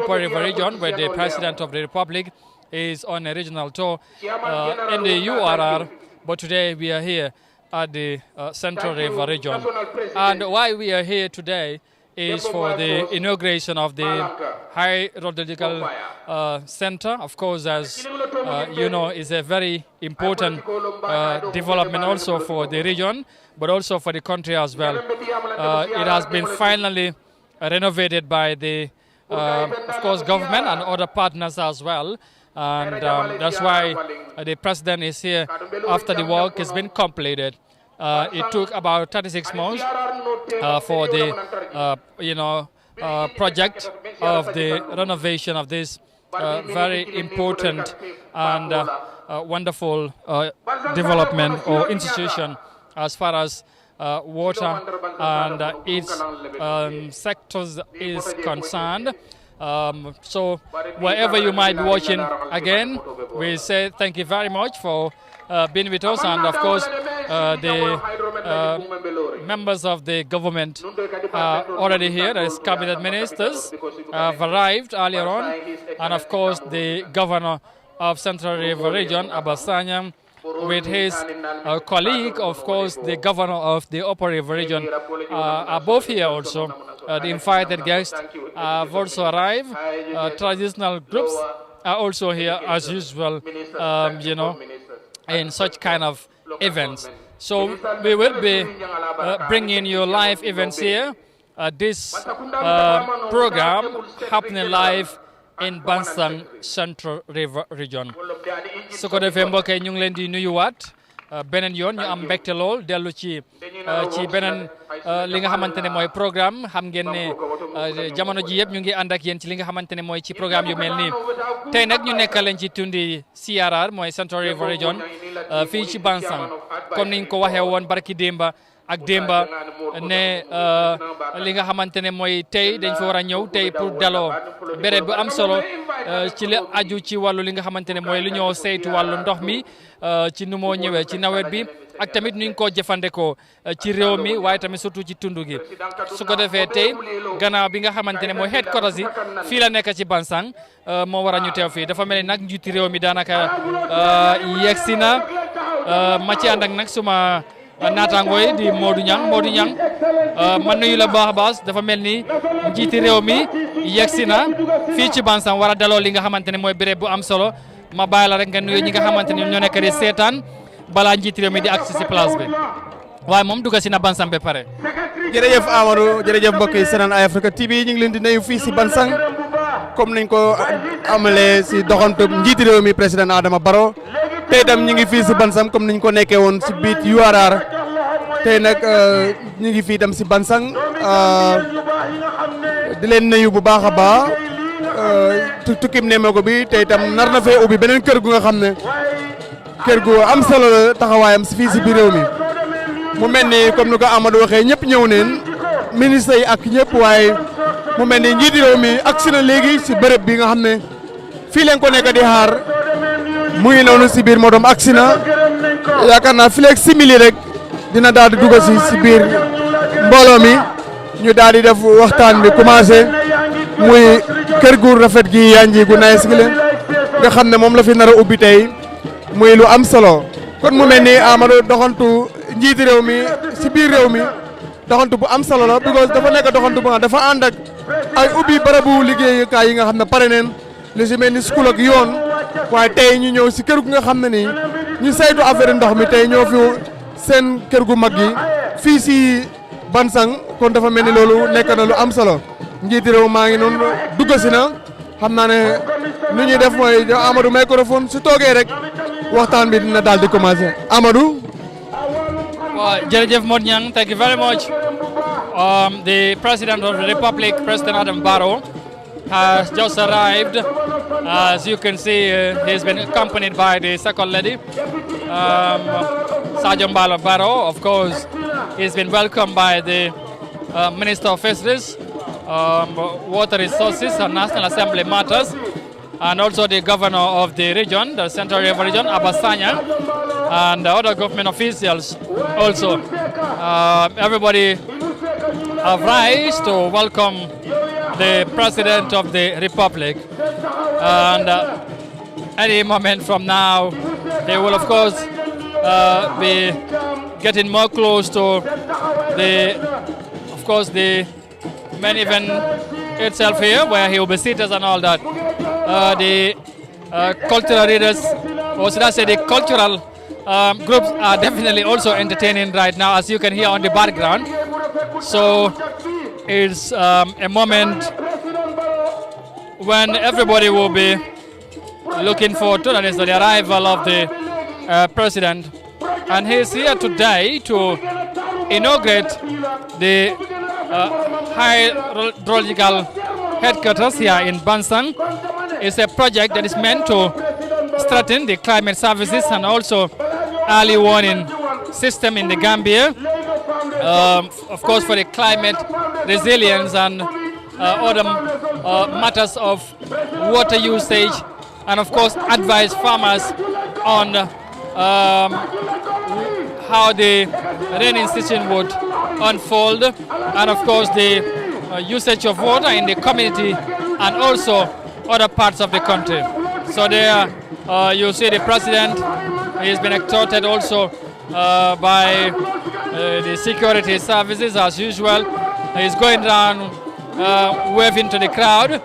Upper River region, where the President of the Republic is on a regional tour in the URR. But today we are here at the Central River region. And why we are here today is for the inauguration of the Hydrological Center. Of course, as you know, is a very important development also for the region, but also for the country as well. It has been finally renovated by the, of course, government and other partners as well. And that's why the president is here after the work has been completed. It took about 36 months for the, project of the renovation of this very important and wonderful development or institution as far as water and its sectors is concerned. So wherever you might be watching, again, we say thank you very much for being with us, and of course the members of the government are already here. As cabinet ministers have arrived earlier on, and of course the governor of Central River region, Bansang, with his colleague, of course the governor of the Upper River region, are both here also. The invited guests have also arrived. Traditional groups are also here as usual, in such kind of events. So we will be bringing you live events here. This program happening live in Bansang Central River region. su ko defee mbokk yi ñu ngi leen di nuyuwaat beneen yoon ñu am mbégte lool dellu ci beneen li nga xamante ne mooy programme. xam ngeen ne jamono ji yëpp ñu ngi ànd ak yéen ci li nga xamante ne mooy ci programme yu mel nii. tey nag ñu nekkal leen ci tundi CRR mooy Central River region fii ci Bansang comme niñ ko waxee woon barki démba ak démba ne li nga xamante ne mooy tey dañ fa war a ñëw tey pour daloo béréb bu am solo ci li aju ci wàllu li nga xamante ne mooy lu ñoo saytu wàllu ndox mi ci nu moo ñëwee ci nawet bi ak tamit nuñ koo jëfandikoo ci réew mi waaye tamit surtout ci tund gi. su ko defee tey gannaaw bi nga xamante ne mooy headquarters yi fii la nekk ci Bansang moo war a ñu teew fii dafa mel ni nag njiiti réew mi daanaka yegsi na ma ci ànd ak nag suma naataangoo yi di Modou Niang man nuyu la baax a baax dafa mel ni njiiti réew mi yegsi na fii ci Bansang war a daloo li nga xamante ne mooy béréb bu am solo ma bàyyi la rek nga nuyu ñi nga xamante ne ñoo nekk di seetaan balaa njiiti réew mi di agsi si place bi waaye moom dugg si na Bansang ba pare. jërëjëf Amadou jërëjëf mbokk yi Senane Eye Africa TV ñu ngi leen di nuyu fii si Bansang comme niñ ko amalee si doxantu njiiti réew mi président Adama Barrow tey tam ñu ngi fii si Bansang comme niñ ko nekkee woon si biit URR tey nag ñu ngi fii tam si Bansang di leen nuyu bu baax a baax tukkim nemmeeku bi tey tam nar na fee ubbi beneen kër gu nga xam ne kër gu am solo la taxawaayam si fii si biir réew mi mu mel ni comme ni ko Amadou waxee ñëpp ñëw neen ministre yi ak ñëpp waaye mu mel ni njiiti réew mi agsi na léegi si bërëb bi nga xam ne fii leen ko nekk di xaar mu ngi noonu si biir motom agsi na yaakaar naa fileeg simili rek dina daal di dugg si biir mbooloo mi ñu daal di def waxtaan bi commencé muy kër gu rafet gi yanji gu nice gi leen nga xam ne moom la fi nar a ubbi tey muy lu am solo kon mu mel ni Amadou doxantu njiiti réew mi si biir réew mi doxantu bu am solo la because dafa nekk doxantu bu nga dafa ànd ak ay ubbi barabu liggéeyukaay yi nga xam ne pare neen li si mel ni school ak yoon waaye tey ñu ñëw si kër gu nga xam ne nii ñu saytu affaire ndox mi tey ñoo fi seen kër gu mag gi fii si Bansang kon dafa mel ni loolu nekk na lu am solo njiiti réew maa ngi noonu dugg si na xam naa ne nu ñuy def mooy Amadou microphone su toogee rek waxtaan bi dina daal di commencé Amadou. Well, Jerejef Modnyang, thank you very much. The President of the Republic, President Adam Barrow, has just arrived. As you can see, he's been accompanied by the Second Lady, Sergeant Barrow. Of course, he's been welcomed by the Minister of Fisheries, Water Resources and National Assembly Matters, and also the Governor of the region, the Central River region, Bansang, and other government officials also. Everybody have rise to welcome the President of the Republic. And any moment from now, they will, of course, be getting more close to the main event itself here, where he will be seated and all that. The cultural leaders, or should I say the cultural groups are definitely also entertaining right now, as you can hear on the background. So it's a moment when everybody will be looking forward to, that is the arrival of the president. And he's here today to inaugurate the Hydrological headquarters here in Bansang. It's a project that is meant to strengthen the climate services and also early warning system in the Gambia. Of course, for the climate resilience and other matters of water usage, and of course advise farmers on how the rainy season would unfold, and of course the usage of water in the community and also other parts of the country. So there you see the president. He's been exhorted also by the security services as usual. He's going around waving to the crowd.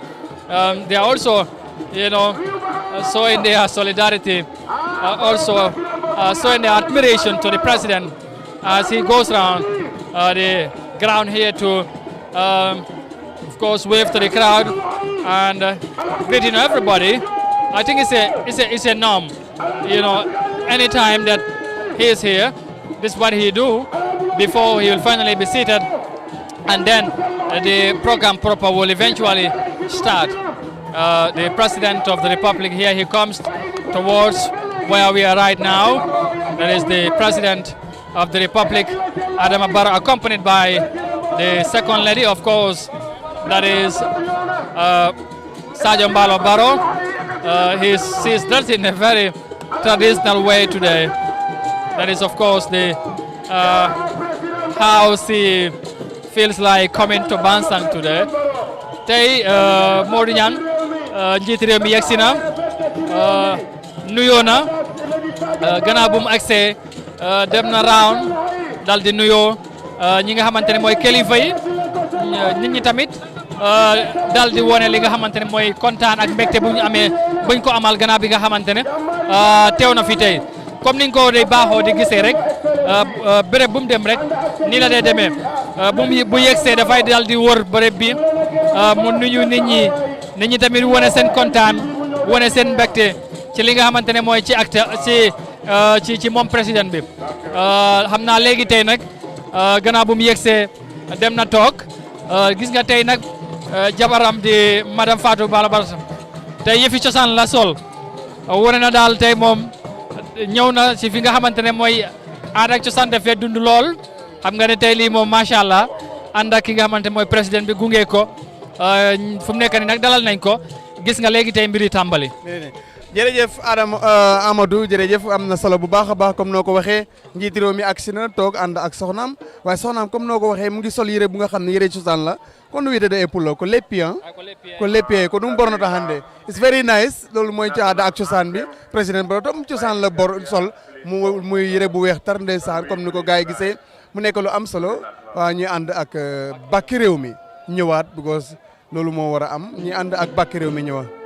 They are also, showing their solidarity, also showing their admiration to the president as he goes around the ground here to, of course, wave to the crowd and greeting everybody. I think it's a norm, anytime that he is here, this is what he do before he will finally be seated, and then the program proper will eventually start. The President of the Republic here, he comes towards where we are right now. That is the President of the Republic, Adama Barrow, accompanied by the Second Lady, of course, that is Sergeant Barrow. He's dressed in a very traditional way today. That is, of course, the how he feels like coming to Bansang today. Tey Modou Niang njiiti réew mi yegsi na nuyoo na gannaaw bu mu agsee dem na round dal di nuyoo ñi nga xamante ne mooy kilifa yi nit ñi tamit dal di wone li nga xamante ne mooy kontaan ak mbégte bu ñu amee buñ ko amal gannaaw bi nga xamante ne teew na fi tey comme niñ ko day baaxoo di gisee rek béréb bu mu dem rek nii la dee demee bu yegsee dafay dal di wër béréb bi mu nuyu nit ñi tamit wone seen kontaan wone seen mbégte ci li nga xamante ne mooy ci acte ci moom président bi xam naa léegi tey nag gannaaw bu mu yegsee dem na toog gis nga tey nag jabaram di madame Fatou Bala Barsa tey yëfi cosaan la sol wone na daal tey moom ñëw na ci fi nga xamante ne mooy aada ak cosaan dafee dund lool xam nga ne tey lii moom macha allah ànd ak ki nga xamante mooy président bi gunge ko fu mu nekk nii nag dalal nañ ko gis nga léegi tey mbiri tàmbali. jërëjëf Amadou jërëjëf am na solo bu baax a baax comme noo ko waxee njiiti réew mi agsi na toog ànd ak soxnaam waaye soxnaam comme noo ko waxee mu ngi sol yére bu nga xam ne yére cosaan la kono wiyetede e pullo ko leppi ko leppi ko ɗum bornata hannde it's very nice loolu mooy ci aada ak cosaan bi président ba tom cosaan la sol muy yére bu weex tar ndeysaan comme ni ko gars yi gisee mu nekk lu am solo waaw ñuy ànd ak bàkki réew mi ñëwaat because loolu moo war a am ñuy ànd ak bàkki réew mi ñëwaat.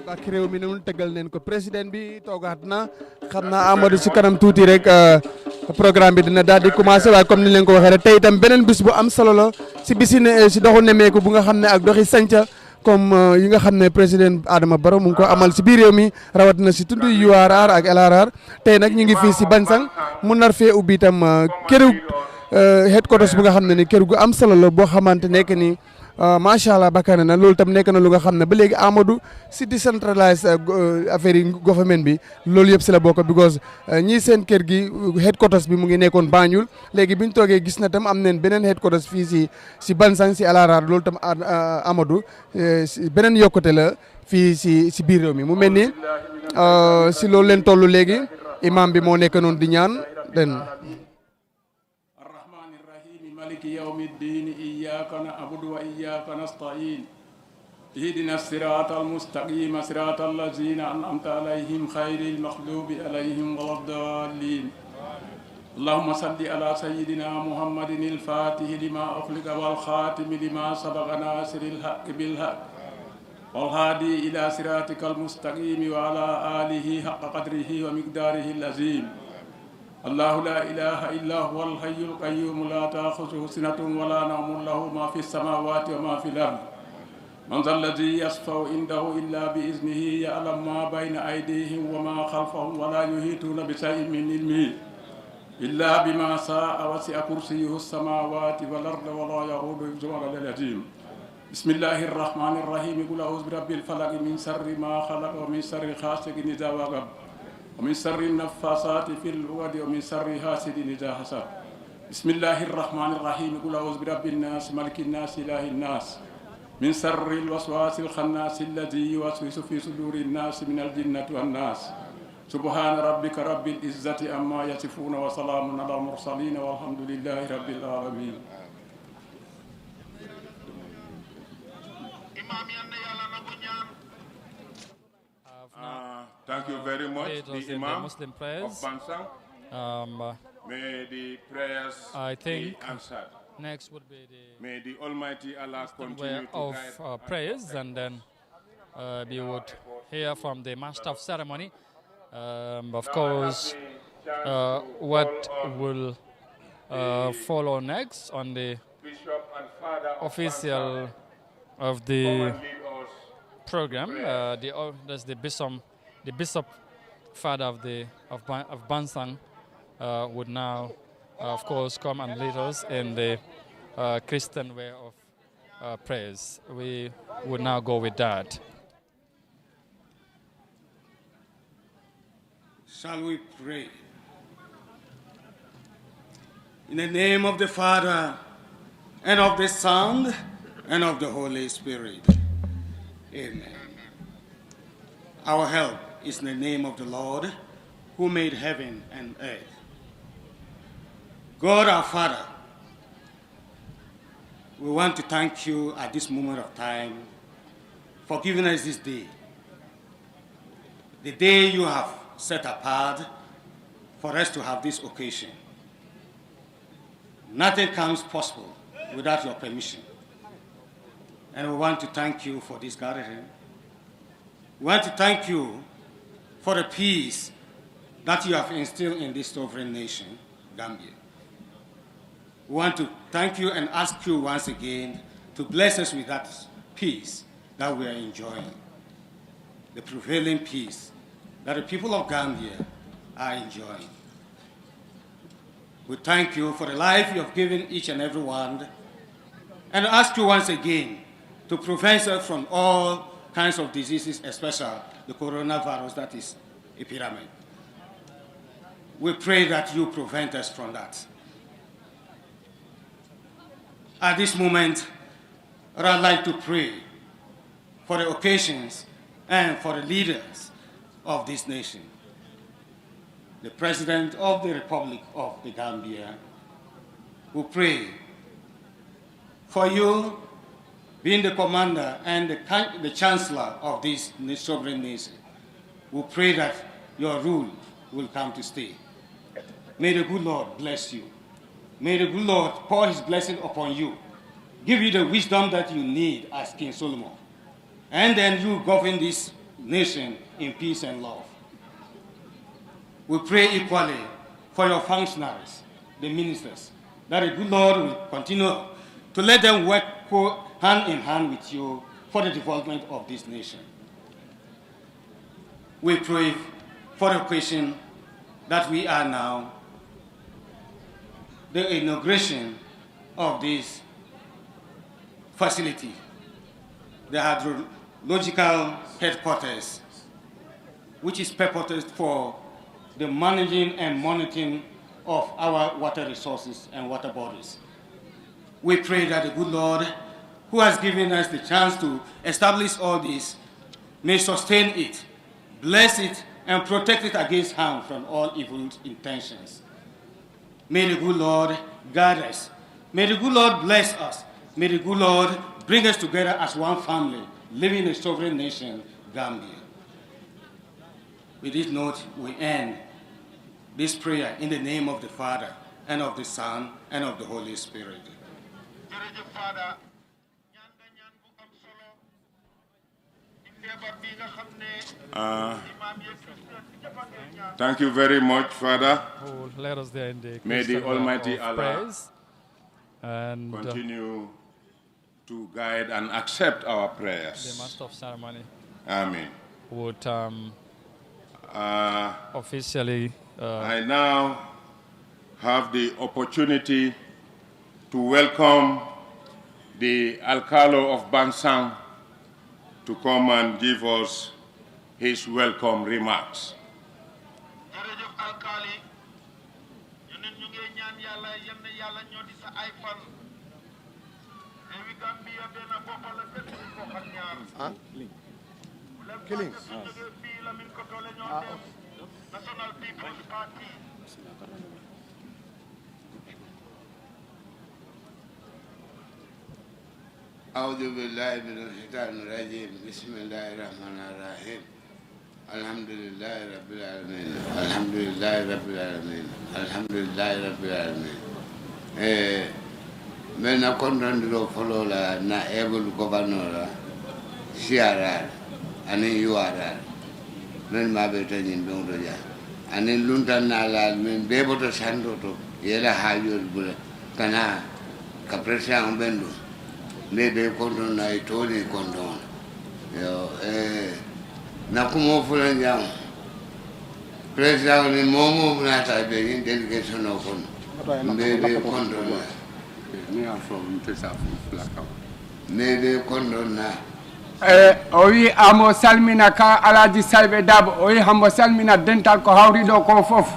bàkk réew mi noonu tëggal neen ko président bi toogaat na xam naa Amadou si kanam tuuti rek programme bi dina daal di commencé waaye comme ni leen ko waxee rek tey itam beneen bis bu am solo la si bisi ne si doxu nemeeku bu nga xam ne ak doxi sanca comme yi nga xam ne président Adama Barrow mu ngi ko amal si biir réew mi rawat na si tund URR ak LRR tey nag ñu ngi fii si Bansang mu nar fee ubbi itam këru headquarters bu nga xam ne ni kër gu am solo la boo xamante nekk ni macha allah bakkaane na loolu tam nekk na lu nga xam ne ba léegi Amadou si decentralized affaire yi government bi loolu yëpp si la bokk because ñii seen kër gi headquarters bi mu ngi nekkoon Banjul léegi bi ñu toogee gis na tam am neen beneen headquarters fii si Bansang si LRR loolu tam Amadou beneen yokkute la fii si biir réew mi mu mel ni si loolu leen toll léegi imam bi moo nekk noonu di ñaan den مالك يوم الدين إياك نعبد وإياك نستعين اهدنا الصراط المستقيم صراط الذين أنعمت عليهم خير المغضوب عليهم ولا الضالين اللهم صل على سيدنا محمد الفاتح لما أخلق والخاتم لما سبق ناصر الحق بالحق والهادي إلى صراطك المستقيم وعلى آله حق قدره ومقداره العظيم الله لا إله إلا هو الحي القيوم لا تأخذه سنة ولا نوم له ما في السماوات وما في الأرض من ذا الذي يشفع عنده إلا بإذنه يعلم ما بين أيديهم وما خلفهم ولا يحيطون بشيء من علمه إلا بما شاء وسع كرسيه السماوات والأرض ولا يؤوده حفظهما العظيم بسم الله الرحمن الرحيم قل أعوذ برب الفلق من شر ما خلق ومن شر غاسق إذا وقب ومن شر النفاثات في العقد ومن شر حاسد إذا حسد بسم الله الرحمن الرحيم قل أعوذ برب الناس ملك الناس إله الناس من شر الوسواس الخناس الذي يوسوس في صدور الناس من الجنة والناس سبحان ربك رب العزة عما يصفون وسلام على المرسلين والحمد لله رب العالمين. Thank you very much, the Imam Muslim prayers. of Bansang. May the prayers I think be answered. next would be May the Almighty Allah the way continue to of guide prayers, and then we would hear from the master of ceremony. Of course, what will follow next on the Bishop and Father of official of Bansang. the Come and lead us. program. There's the bishop father of Bansang would now, of course, come and lead us in the Christian way of prayers. We would now go with that. Shall we pray? In the name of the Father, and of the Son, and of the Holy Spirit. Amen. Our help is in the name of the Lord, who made heaven and earth. God our Father, we want to thank you at this moment of time for giving us this day. The day you have set apart for us to have this occasion. Nothing comes possible without your permission. And we want to thank you for this gathering. We want to thank you for the peace that you have instilled in this sovereign nation, Gambia. We want to thank you and ask you once again to bless us with that peace that we are enjoying, the prevailing peace that the people of Gambia are enjoying. We thank you for the life you have given each and every one, and ask you once again to prevent us from all kinds of diseases, especially the coronavirus that is a pyramid. We pray that you prevent us from that. At this moment, I'd like to pray for the occasions and for the leaders of this nation. The President of the Republic of the Gambia, who pray for you being the commander and the chancellor of this sovereign nation. We pray that your rule will come to stay. May the good Lord bless you. May the good Lord pour his blessing upon you, give you the wisdom that you need as King Solomon. And then you govern this nation in peace and love. We pray equally for your functionaries, the ministers, that the good Lord will continue to let them work hand in hand with you for the development of this nation. We pray for the occasion that we are now, the inauguration of this facility, the hydrological headquarters, which is purposed for the managing and monitoring of our water resources and water bodies. We pray that the good Lord, who has given us the chance to establish all this, may sustain it, bless it, and protect it against harm from all evil intentions. May the good Lord guide us. May the good Lord bless us. May the good Lord bring us together as one family, living in a sovereign nation, Gambia. With this note, we end this prayer in the name of the Father, and of the Son, and of the Holy Spirit. Thank you very much, Father. Oh, let us there in the May the Almighty Allah praise and continue to guide and accept our the prayers. master of ceremony Amen. would officially I now have the opportunity to welcome the Alcalo of Bansang to come and give us his welcome remarks. Killings. National People's Party. أعوذ بالله من الشيطان الرجيم بسم الله الرحمن الرحيم الحمد لله رب العالمين الحمد لله رب العالمين الحمد لله رب العالمين من أكون فلولا نائب الغفرنور سيارة أني يوارا من ما بيتنين بمرجع أني لونتان على من بيبوت ساندوتو يلا حاجور بولا كنا كبرسان بندو Maybe condon I told you condon. Nakumo Fulanjang. President in Momo Nata being delegation of one. Maybe condon. Maybe condon. Oyi amo salmina ka alaji salbe dab oyi hambo salmina dental ko hawri do ko fof.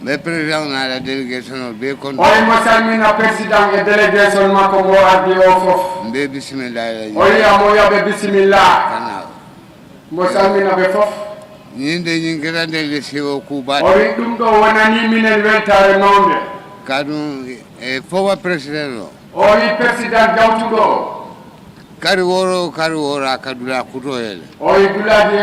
Mais président na la délégation be kon Oyi mo salmina president e delegation mako mo addi o fof. be bismillah Oyi amo yabe bismillah. kana Mo salmina be fof. ñinde ñi grande le sewo kuba Oyi dum do wonani minen weltare nonde. kadu e fowa president Oyi president jawtudo. kari woro kadula kutoyele Oyi duladi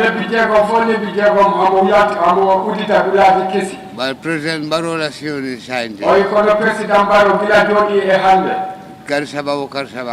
lebbi jego fo lebbi jego amo yati amo udita duladi kesi. ba president barola sioni sainte Oyi kono president baro bila jodi e hande. kari saba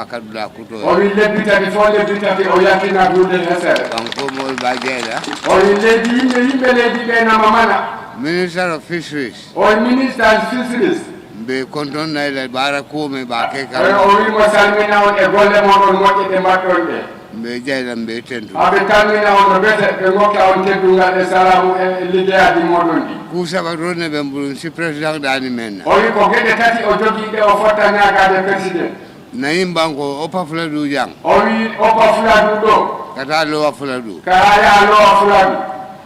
kadula kutoyele Oyi lebbi tati fo lebbi tati o yatina dulde hesere. banko mo ba jela Oyi leydi yimɓe leydi ɓe nama mana. minister of fisheries Oyi ministre and fisheries. be konton na ile bara ko me ba ke Oyi ka o wimo salmina on e golle moɗon moƴƴe ɗe mbaɗɗon ɗe. be jayla be tentu Aɓe calmina on no bete ɓe gokka on teddungal e salamu e liggeyadi moɗon ɗi. ku saba ronne be mbulun si president dani men Oyi ko geɗe tati o jogiiɗe o fotta ñagade président. na yimbanko o pafula du jang O wi oppa fuladu ɗo kata lo wa fula du ka haya lowa fuladu.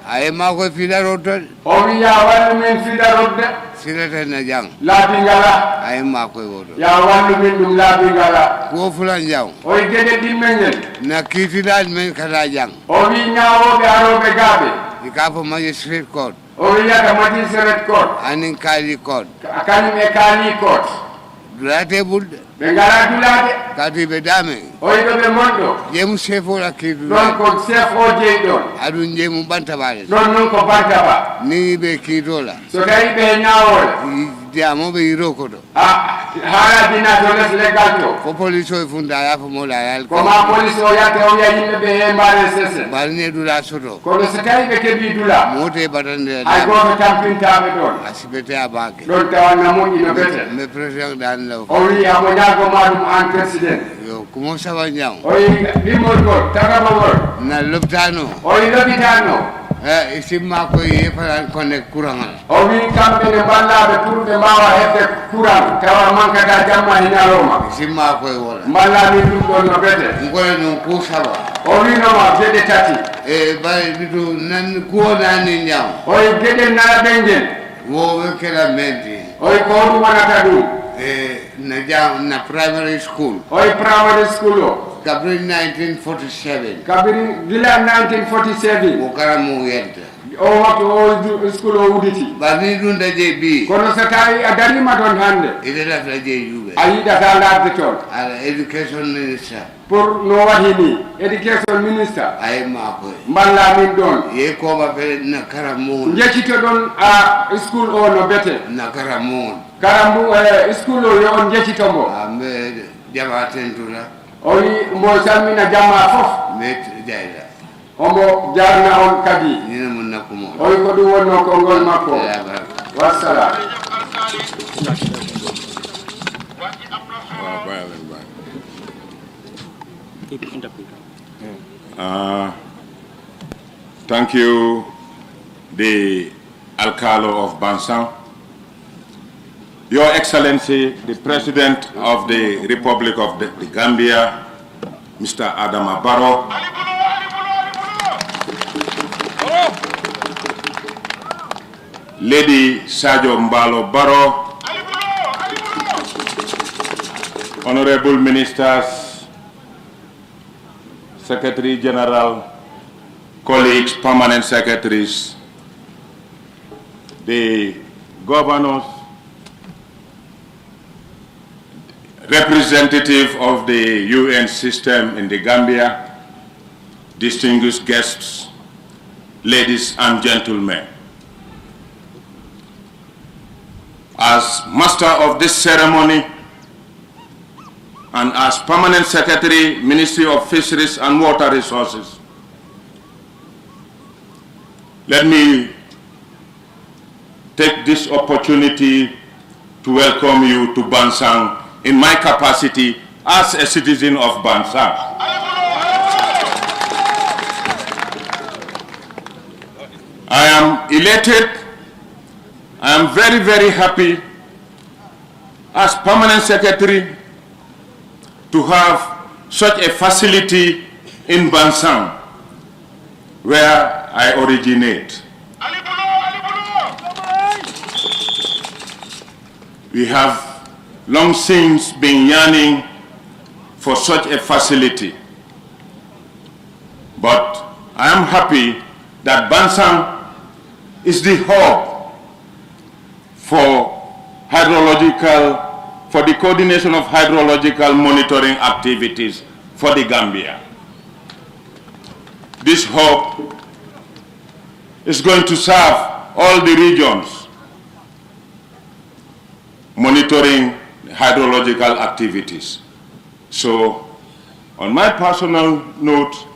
ay ma ko filaro to O wi ya wallu min fiɗarode silata na jang laabi ngala. ay ma ko wodo Ya wallu min ɗum laabi ngala. ko fula jang Oyi geɗe ɗimme ngel. na kitidal men kata jang O wi ñawoɓe aroɓe gaaɓe. ikafo magistrate court O wiyata magistrate court. anin kali court Kañum e kaali court. durate bulde Ɓe ngala dulade. kati be dame O wi ɗo ɓe monɗo. jemu chefo la kitu Ɗon ko chef o jeyi ɗon. adun jemu banta bale Ɗon noon ko bantaba. ni be kitola So tawi ɓe ñawole. diamo be iroko do A hala dina doles legal to ko police o funda ya fo mo la yal ko ma police o ya te o ya yimbe be e mbare sese bal ne dula soto ko no sakay be kebi dula mote batande ay go to tampinta be don asibete abake don tawana mo ino bete me president dan la o wi amo nyago madum an president yo kumo sawa nyam o yi limol ko tagama wor na loptano o yi lopitano isimma ko e faran connect courant o wi kambe ne ballabe pour be mawa hedde courant tawa manka da jamma hinaroma isimma ko e wala mballa mi dum don no bete ngole non ko sawa o wi no ma gede tati e bay bidu nan ko nani nyam o yi gede na bengen wo we kala menti o yi ko dum wanata dum na jam na primary school o yi primary school o kabri 1947 kabiri gila 1947 wo karamu yenta o waktu o school o uditi bani dun daje bi kono sa tawi a darima don hande ide la daje yube ayi data ladde ton ala education minister pour no wahini education minister ay ma ko mballa min don ye ko ba be na karamu jekito don a school o no bete na karamu karambu school o yo on jekito mo ambe jabaten tula o yi mbo salmina jamma fof met jayla omo jarna on kadi ni mun nakumo o yi ko dum wonno ko ngol makko wassalam Thank you, the Alcalo of Bansang, Your Excellency, the President of the Republic of the Gambia, Mr. Adama Barrow, Lady Sajo Mbalo Barrow, Honorable Ministers, Secretary General, colleagues, permanent secretaries, the governors, representative of the UN system in the Gambia, distinguished guests, ladies and gentlemen. As master of this ceremony and as permanent secretary, Ministry of Fisheries and Water Resources, let me take this opportunity to welcome you to Bansang in my capacity as a citizen of Bansang. I am elated. I am very, very happy as permanent secretary to have such a facility in Bansang, where I originate. We have long since been yearning for such a facility, but I am happy that Bansang is the hub for the coordination of hydrological monitoring activities for the Gambia. This hub is going to serve all the regions monitoring hydrological activities. So, on my personal note,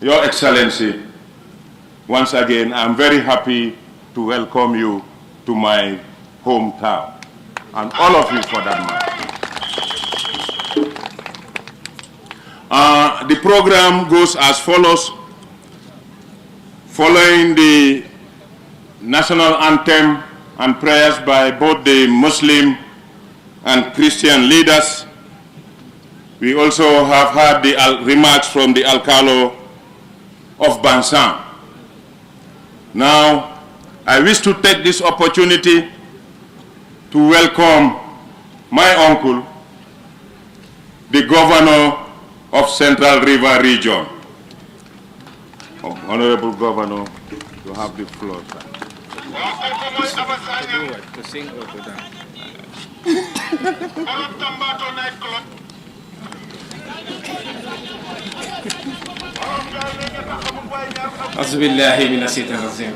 Your Excellency, once again, I'm very happy to welcome you to my hometown, and all of you for that matter. The program goes as follows. Following the national anthem and prayers by both the Muslim and Christian leaders, we also have heard the remarks from the Alcalo of Bansang. Now, I wish to take this opportunity to welcome my uncle, the governor of Central River Region. Honorable Governor, you have the floor, sir. To sing or to dance? أعوذ بالله من الشيطان الرجيم.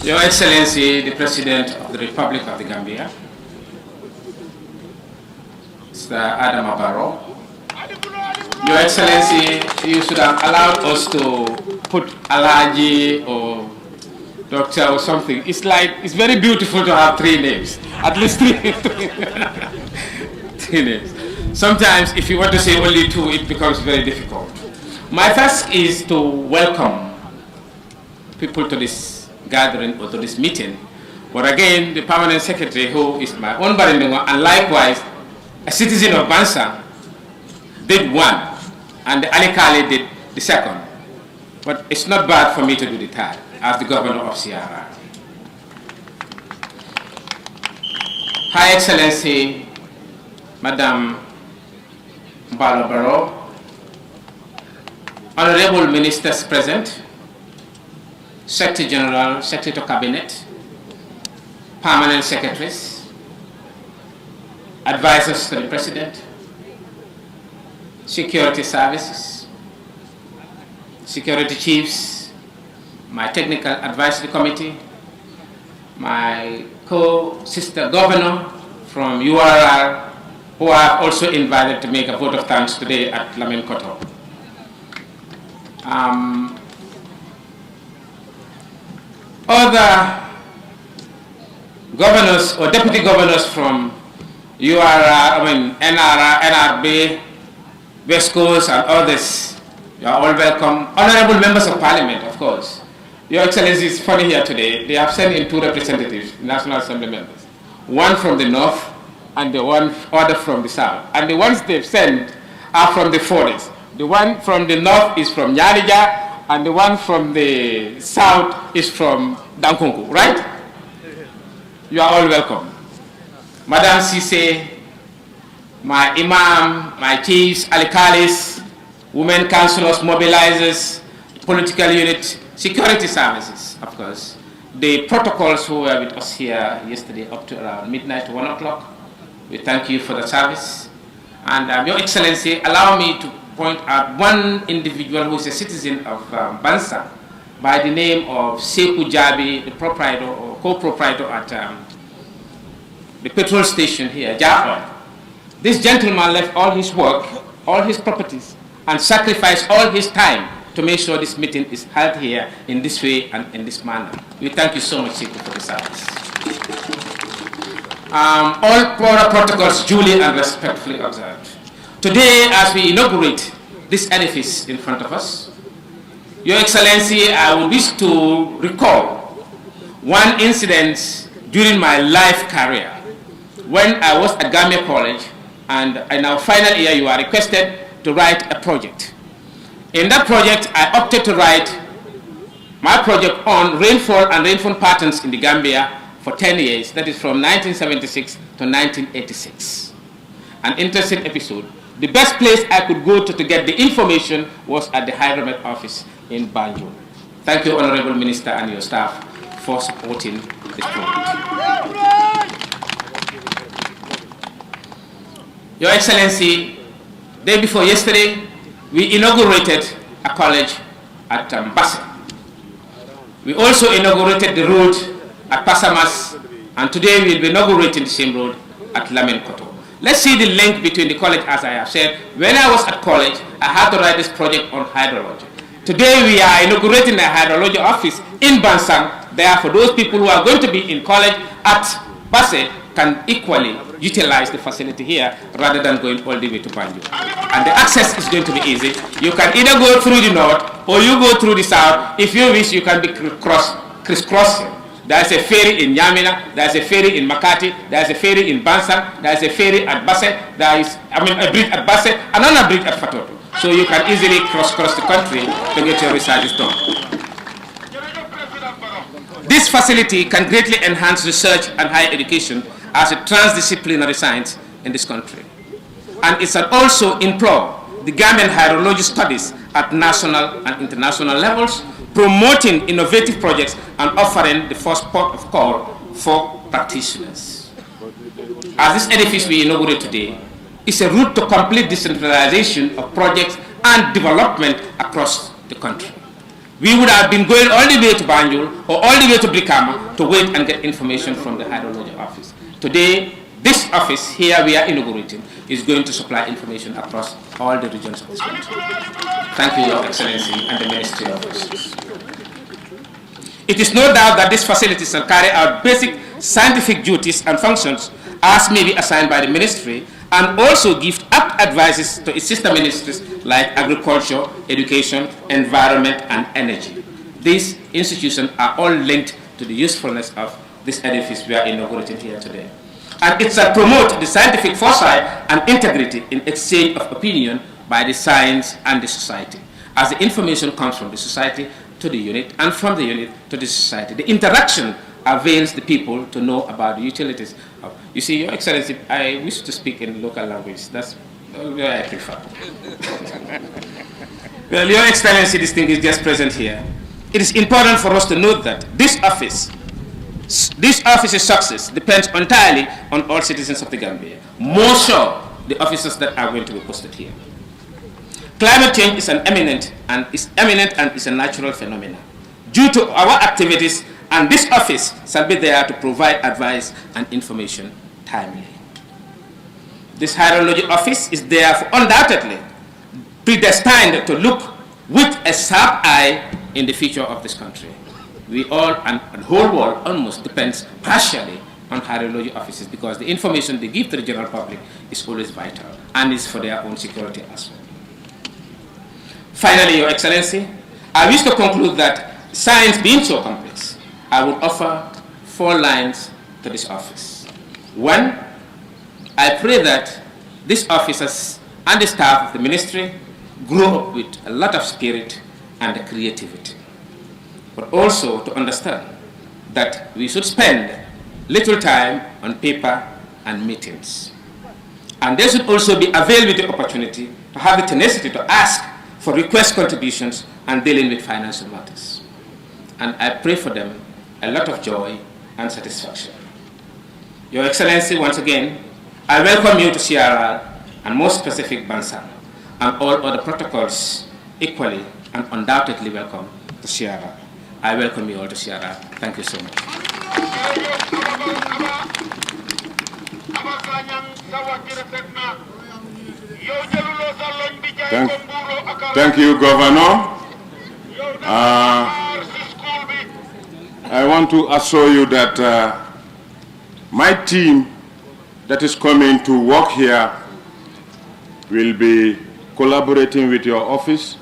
Your Excellency, the President of the Republic of the Gambia, Mr. Adama Barrow, Your Excellency, you should have allowed us to put Alaji or Doctor or something. It's like, it's very beautiful to have 3 names, at least 3 names. Sometimes if you want to say only 2, it becomes very difficult. My task is to welcome people to this gathering or to this meeting. But again, the Permanent Secretary, who is my own Barindunga, and likewise a citizen of Bansang, did 1, and the Alikali did the 2nd. But it's not bad for me to do the 3rd, as the governor of CRR. High Excellency, Madam Mbalo Barrow, honorable ministers present, Secretary General, Secretary to Cabinet, Permanent Secretaries, advisors to the President, security services, security chiefs, my technical advisory committee, my co-sister governor from URR, who are also invited to make a vote of thanks today at Lamin Koto. Other governors or deputy governors from URR, NRR, NRB, West Coast and others, you are all welcome. Honorable members of parliament, of course. Your Excellency is funny here today. They have sent in 2 representatives, National Assembly members. 1 from the north and the other from the south. And the ones they've sent are from the forest. The one from the north is from Nyarija, and the one from the south is from Dankunku, right? You are all welcome. Madam Sise, my imam, my chiefs, alikalis, women councillors, mobilizers, political unit, security services, of course. The protocols who were with us here yesterday up to around midnight, 1 o'clock. We thank you for the service. And Your Excellency, allow me to point out one individual who is a citizen of Bansang by the name of Seku Jabi, the proprietor or co-proprietor at the petrol station here, Jaffa. This gentleman left all his work, all his properties, and sacrificed all his time to make sure this meeting is held here in this way and in this manner. We thank you so much, Seku, for the service. All protocols duly and respectfully observed. Today, as we inaugurate this edifice in front of us, Your Excellency, I would wish to recall one incident during my life career when I was at Gambia College, and in our final year you are requested to write a project. In that project, I opted to write my project on rainfall and rainfall patterns in the Gambia for 10 years, that is from 1976 to 1986. An interesting episode. The best place I could go to get the information was at the Hydromet office in Banjul. Thank you, Honorable Minister and your staff, for supporting this project. Your Excellency, day before yesterday, we inaugurated a college at Bansang. We also inaugurated the road at Pasamas, and today we will be inaugurating the same road at Lamin Koto. Let's see the link between the college, as I have said. When I was at college, I had to write this project on hydrology. Today we are inaugurating a hydrology office in Bansang. Therefore, those people who are going to be in college at Basse can equally utilize the facility here rather than going all the way to Banjul. And the access is going to be easy. You can either go through the north or you go through the south. If you wish, you can be crisscrossing. There's a ferry in Yamina, there's a ferry in Makati, there's a ferry in Bansang, there's a ferry at Basse, there is, a bridge at Basse, another bridge at Fatoto. So you can easily cross the country to get your research done. This facility can greatly enhance research and higher education as a transdisciplinary science in this country. And it can also improve the Gambian hydrology studies at national and international levels, promoting innovative projects and offering the first port of call for practitioners. As this edifice we inaugurate today is a route to complete decentralization of projects and development across the country. we would have been going all the way to Banjul or all the way to Brikama to wait and get information from the Hydrological office. Today, this office here we are inaugurating is going to supply information across all the regions of this country. Thank you, Your Excellency, and the Ministry of Justice. It is no doubt that these facilities shall carry out basic scientific duties and functions as may be assigned by the Ministry, and also give apt advices to its sister ministries like agriculture, education, environment, and energy. These institutions are all linked to the usefulness of this edifice we are inaugurating here today. And it shall promote the scientific foresight and integrity in exchange of opinion by the science and the society. As the information comes from the society to the unit and from the unit to the society, the interaction avails the people to know about the utilities. You see, Your Excellency, I wish to speak in local language. That's what I prefer. Well, Your Excellency, this thing is just present here. It is important for us to note that this office's success depends entirely on all citizens of the Gambia, more so the officers that are going to be posted here. Climate change is eminent and is a natural phenomenon. Due to our activities, and this office shall be there to provide advice and information timely. This hydrology office is therefore undoubtedly predestined to look with a sharp eye in the future of this country. We all, and the whole world almost depends partially on hydrology offices because the information they give to the general public is always vital and is for their own security as well. Finally, Your Excellency, I wish to conclude that science being so complex, I would offer 4 lines to this office. 1, I pray that these officers and the staff of the ministry grow up with a lot of spirit and creativity, but also to understand that we should spend little time on paper and meetings. And they should also be availed with the opportunity to have the tenacity to ask for request contributions and dealing with financial matters. And I pray for them a lot of joy and satisfaction. Your Excellency, once again, I welcome you to CRR and most specific Bansang, and all other protocols equally and undoubtedly welcome to CRR. I welcome you all to CRR. Thank you so much. Thank you, Governor. I want to assure you that my team that is coming to work here will be collaborating with your office,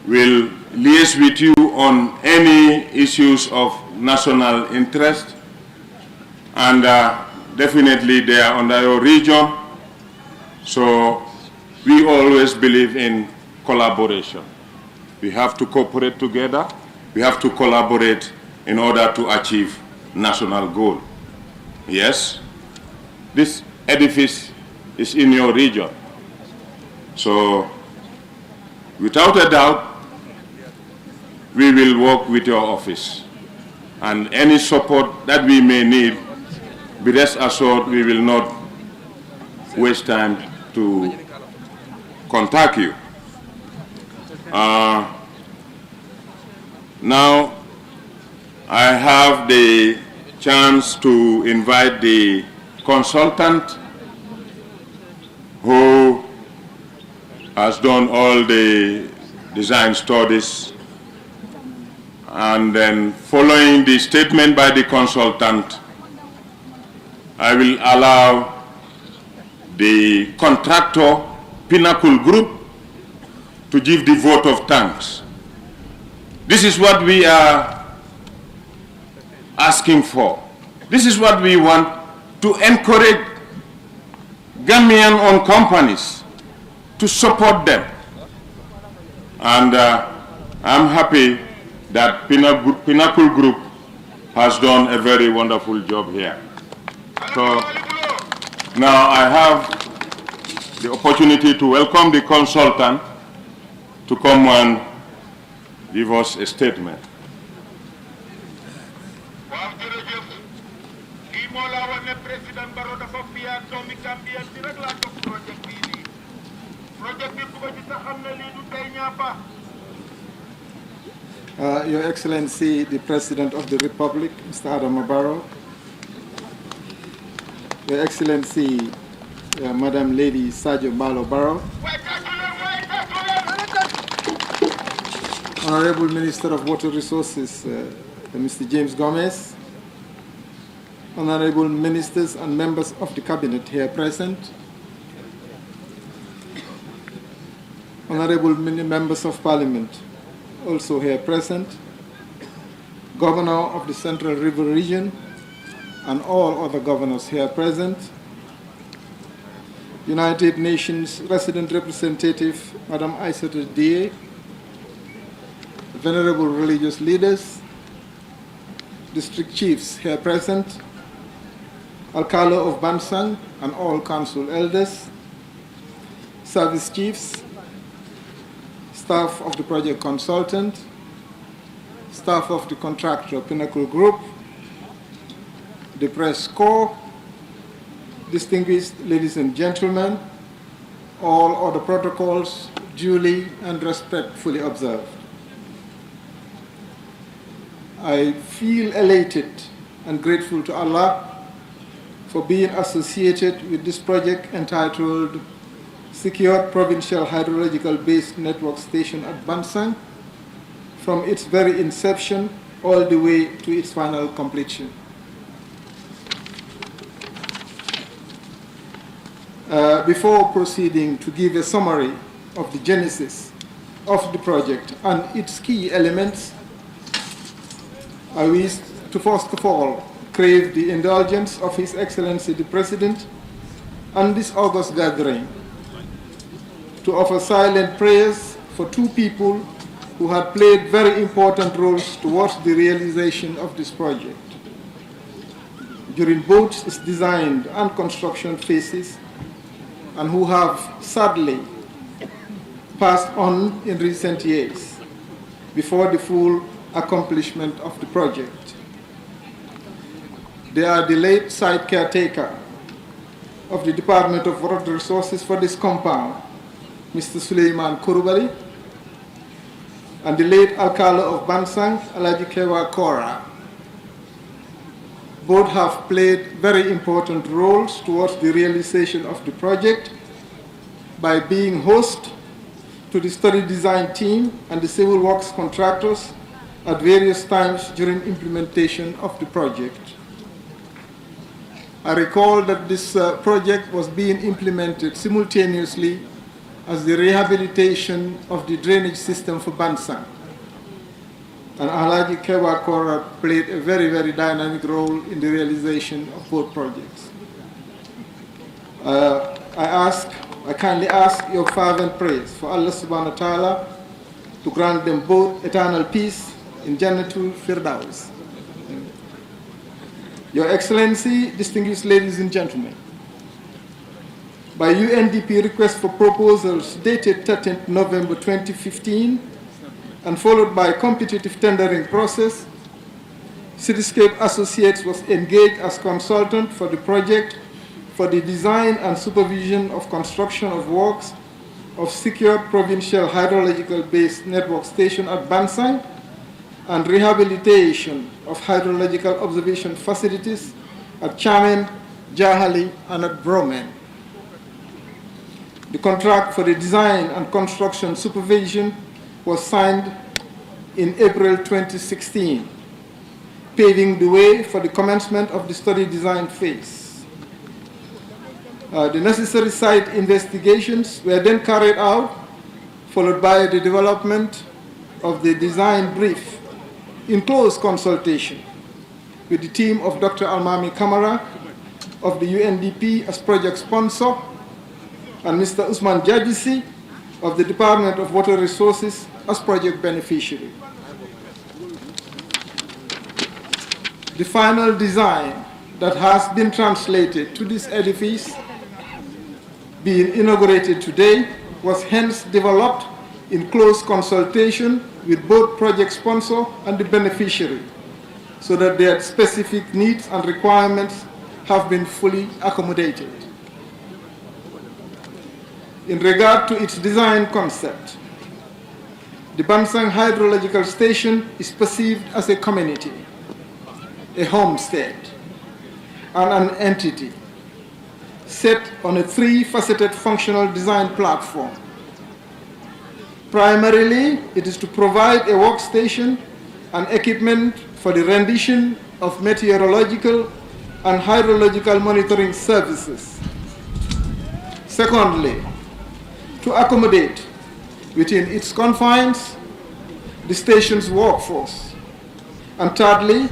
will liaise with you on any issues of national interest, and definitely they are under your region. So we always believe in collaboration. We have to cooperate together. We have to collaborate in order to achieve national goal. Yes, this edifice is in your region. So without a doubt, we will work with your office. And any support that we may need, be rest assured we will not waste time to contact you. Now, I have the chance to invite the consultant who has done all the design studies, and then following the statement by the consultant, I will allow the contractor, Pinnacle Group, to give the vote of thanks. This is what we are asking for. This is what we want, to encourage Gambian-owned companies to support them. And I'm happy that Pinnacle Group has done a very wonderful job here. So now I have the opportunity to welcome the consultant to come and give us a statement. Your Excellency, the President of the Republic, Mr. Adama Barrow, Your Excellency, Madam Lady Sajo Malo Barrow, Honorable Minister of Water Resources, Mr. James Gomez, Honorable Ministers and members of the Cabinet here present, Honorable members of Parliament also here present, Governor of the Central River Region, and all other governors here present, United Nations Resident Representative, Madam Aissata Dié, venerable religious leaders, district chiefs here present, Alcalde of Bansang and all council elders, service chiefs, staff of the project consultant, staff of the contractor Pinnacle Group, the press corps, distinguished ladies and gentlemen, all other protocols duly and respectfully observed. I feel elated and grateful to Allah for being associated with this project entitled Secure Provincial Hydrological Based Network Station at Bansang from its very inception all the way to its final completion. Before proceeding to give a summary of the genesis of the project and its key elements, I wish to first of all crave the indulgence of His Excellency the President and this august gathering to offer silent prayers for two people who had played very important roles towards the realization of this project during both its design and construction phases, and who have sadly passed on in recent years before the full accomplishment of the project. They are the late site caretaker of the Department of Water Resources for this compound, Mr. Suleiman Kurubali, and the late Alcalde of Bansang, Alaji Kewa Kora. Both have played very important roles towards the realization of the project by being host to the study design team and the civil works contractors at various times during implementation of the project. I recall that this project was being implemented simultaneously as the rehabilitation of the drainage system for Bansang. And Alaji Kewa Kora played a very, very dynamic role in the realization of both projects. I kindly ask your fervent prayers for Allah subhanahu wa ta'ala to grant them both eternal peace in Jannatul Firdaus. Your Excellency, distinguished ladies and gentlemen, by UNDP request for proposals dated 13th November 2015 and followed by competitive tendering process, Cityscape Associates was engaged as consultant for the project for the design and supervision of construction of works of secure provincial hydrological based network station at Bansang and rehabilitation of hydrological observation facilities at Chamen, Jahali, and at Bromen. The contract for the design and construction supervision was signed in April 2016, paving the way for the commencement of the study design phase. The necessary site investigations were then carried out, followed by the development of the design brief in close consultation with the team of Dr. Almami Kamara of the UNDP as project sponsor and Mr. Usman Jajisi of the Department of Water Resources as project beneficiary. The final design that has been translated to this edifice being inaugurated today was hence developed in close consultation with both project sponsor and the beneficiary, so that their specific needs and requirements have been fully accommodated. In regard to its design concept, the Bansang Hydrological Station is perceived as a community, a homestead, and an entity set on a three-faceted functional design platform. Primarily, it is to provide a workstation and equipment for the rendition of meteorological and hydrological monitoring services. Secondly, to accommodate within its confines the station's workforce. And thirdly,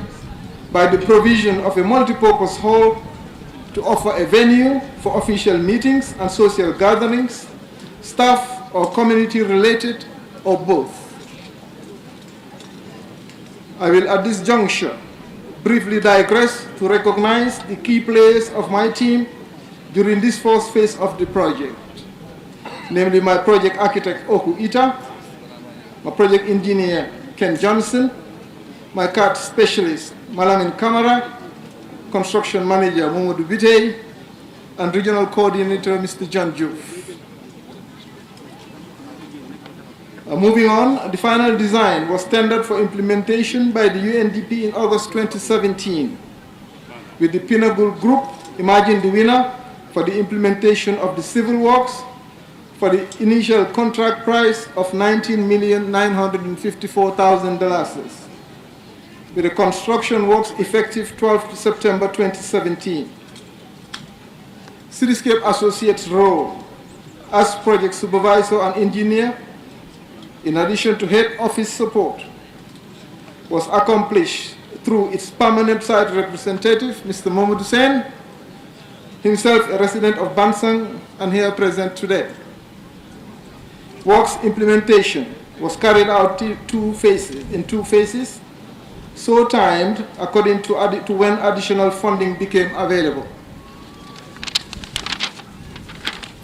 by the provision of a multipurpose hall to offer a venue for official meetings and social gatherings, staff or community related, or both. I will at this juncture briefly digress to recognize the key players of my team during this first phase of the project, namely my project architect Oku Ita, my project engineer Ken Johnson, my CAD specialist Malamin Kamara, construction manager Momodu Bitey, and regional coordinator Mr. John Juf. Moving on, the final design was tendered for implementation by the UNDP in August 2017, with the Pinnacle Group emerging the winner for the implementation of the civil works for the initial contract price of $19,954,000, with the construction works effective 12 September 2017. Cityscape Associates' role as project supervisor and engineer, in addition to head office support, was accomplished through its permanent site representative, Mr. Momodu Sen, himself a resident of Bansang and here present today. Works implementation was carried out in two phases, so timed according to when additional funding became available.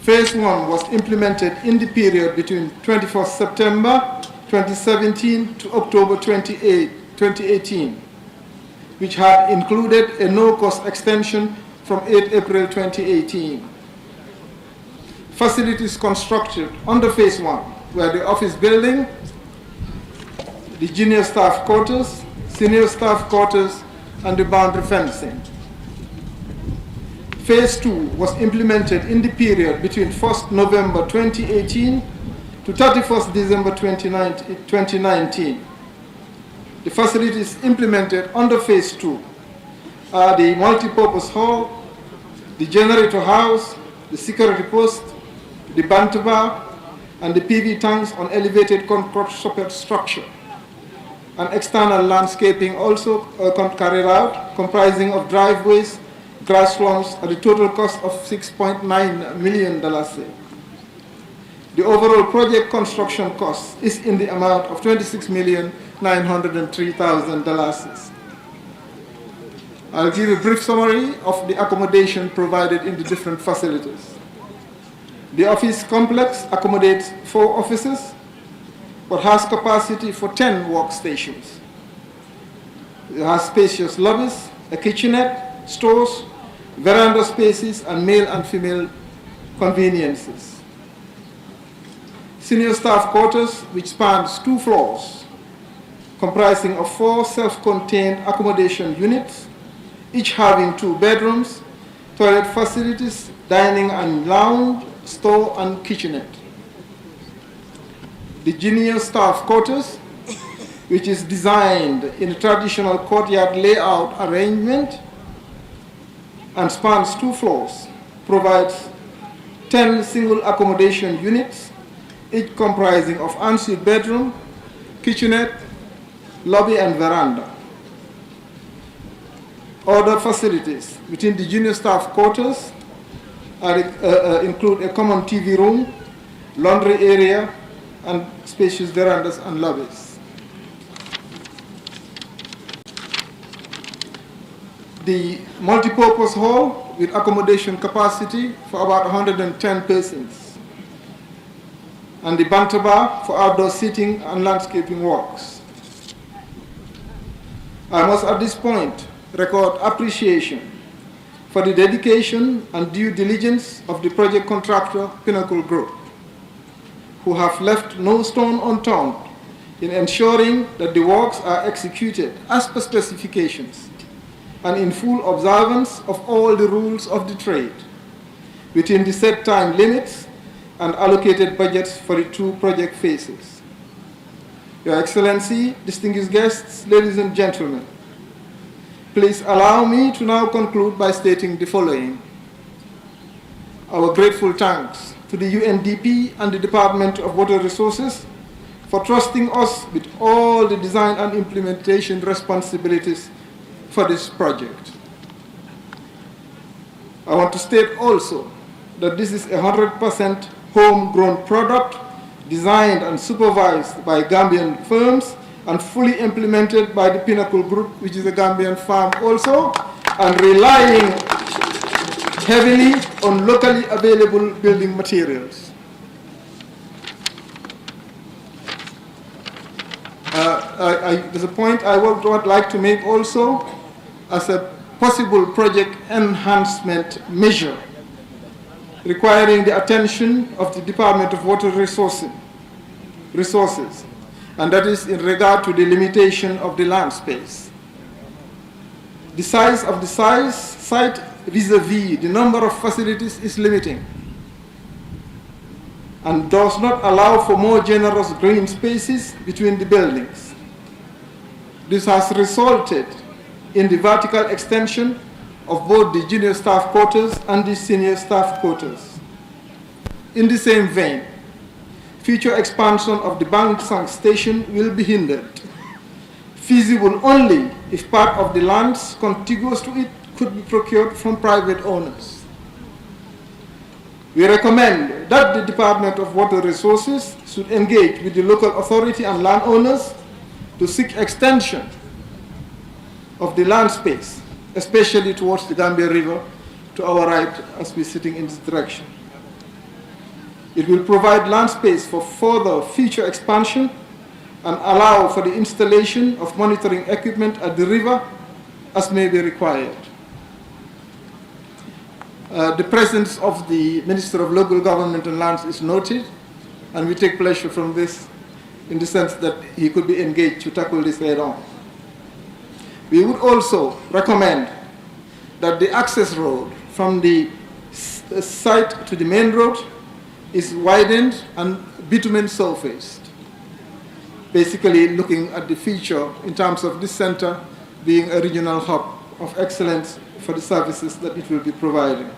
Phase 1 was implemented in the period between 21st September 2017 to October 2018, which had included a no-cost extension from 8 April 2018. Facilities constructed under Phase 1 were the office building, the junior staff quarters, senior staff quarters, and the boundary fencing. Phase 2 was implemented in the period between 1st November 2018 to 31st December 2019. The facilities implemented under Phase 2 are the multipurpose hall, the generator house, the security post, the banter bar, and the PV tanks on elevated concrete support structure. And external landscaping also carried out, comprising of driveways, grass lawns at a total cost of $6.9 million. The overall project construction cost is in the amount of $26,903,000. I'll give a brief summary of the accommodation provided in the different facilities. The office complex accommodates 4 offices, but has capacity for 10 workstations. It has spacious lobbies, a kitchenette, stores, veranda spaces, and male and female conveniences. Senior staff quarters, which spans 2 floors, comprising of 4 self-contained accommodation units, each having 2 bedrooms, toilet facilities, dining and lounge, store, and kitchenette. The junior staff quarters, which is designed in a traditional courtyard layout arrangement and spans 2 floors, provides 10 single accommodation units, each comprising of ensuite bedroom, kitchenette, lobby, and veranda. Other facilities within the junior staff quarters include a common TV room, laundry area, and spacious verandas and lobbies. The multipurpose hall with accommodation capacity for about 110 persons, and the banter bar for outdoor seating and landscaping works. I must at this point record appreciation for the dedication and due diligence of the project contractor Pinnacle Group, who have left no stone unturned in ensuring that the works are executed as per specifications and in full observance of all the rules of the trade within the set time limits and allocated budgets for the 2 project phases. Your Excellency, distinguished guests, ladies and gentlemen, please allow me to now conclude by stating the following. Our grateful thanks to the UNDP and the Department of Water Resources for trusting us with all the design and implementation responsibilities for this project. I want to state also that this is a 100% homegrown product designed and supervised by Gambian firms and fully implemented by the Pinnacle Group, which is a Gambian firm also, and relying heavily on locally available building materials. There's a point I would like to make also as a possible project enhancement measure requiring the attention of the Department of Water Resources, and that is in regard to the limitation of the land space. The size of the site vis-a-vis the number of facilities is limiting and does not allow for more generous green spaces between the buildings. This has resulted in the vertical extension of both the junior staff quarters and the senior staff quarters. In the same vein, future expansion of the Bansang station will be hindered, feasible only if part of the lands contiguous to it could be procured from private owners. We recommend that the Department of Water Resources should engage with the local authority and landowners to seek extension of the land space, especially towards the Gambia River, to our right as we're sitting in this direction. It will provide land space for further future expansion and allow for the installation of monitoring equipment at the river as may be required. The presence of the Minister of Local Government and Lands is noted, and we take pleasure from this in the sense that he could be engaged to tackle this head on. We would also recommend that the access road from the site to the main road is widened and bitumen surfaced, basically looking at the future in terms of this center being a regional hub of excellence for the services that it will be providing.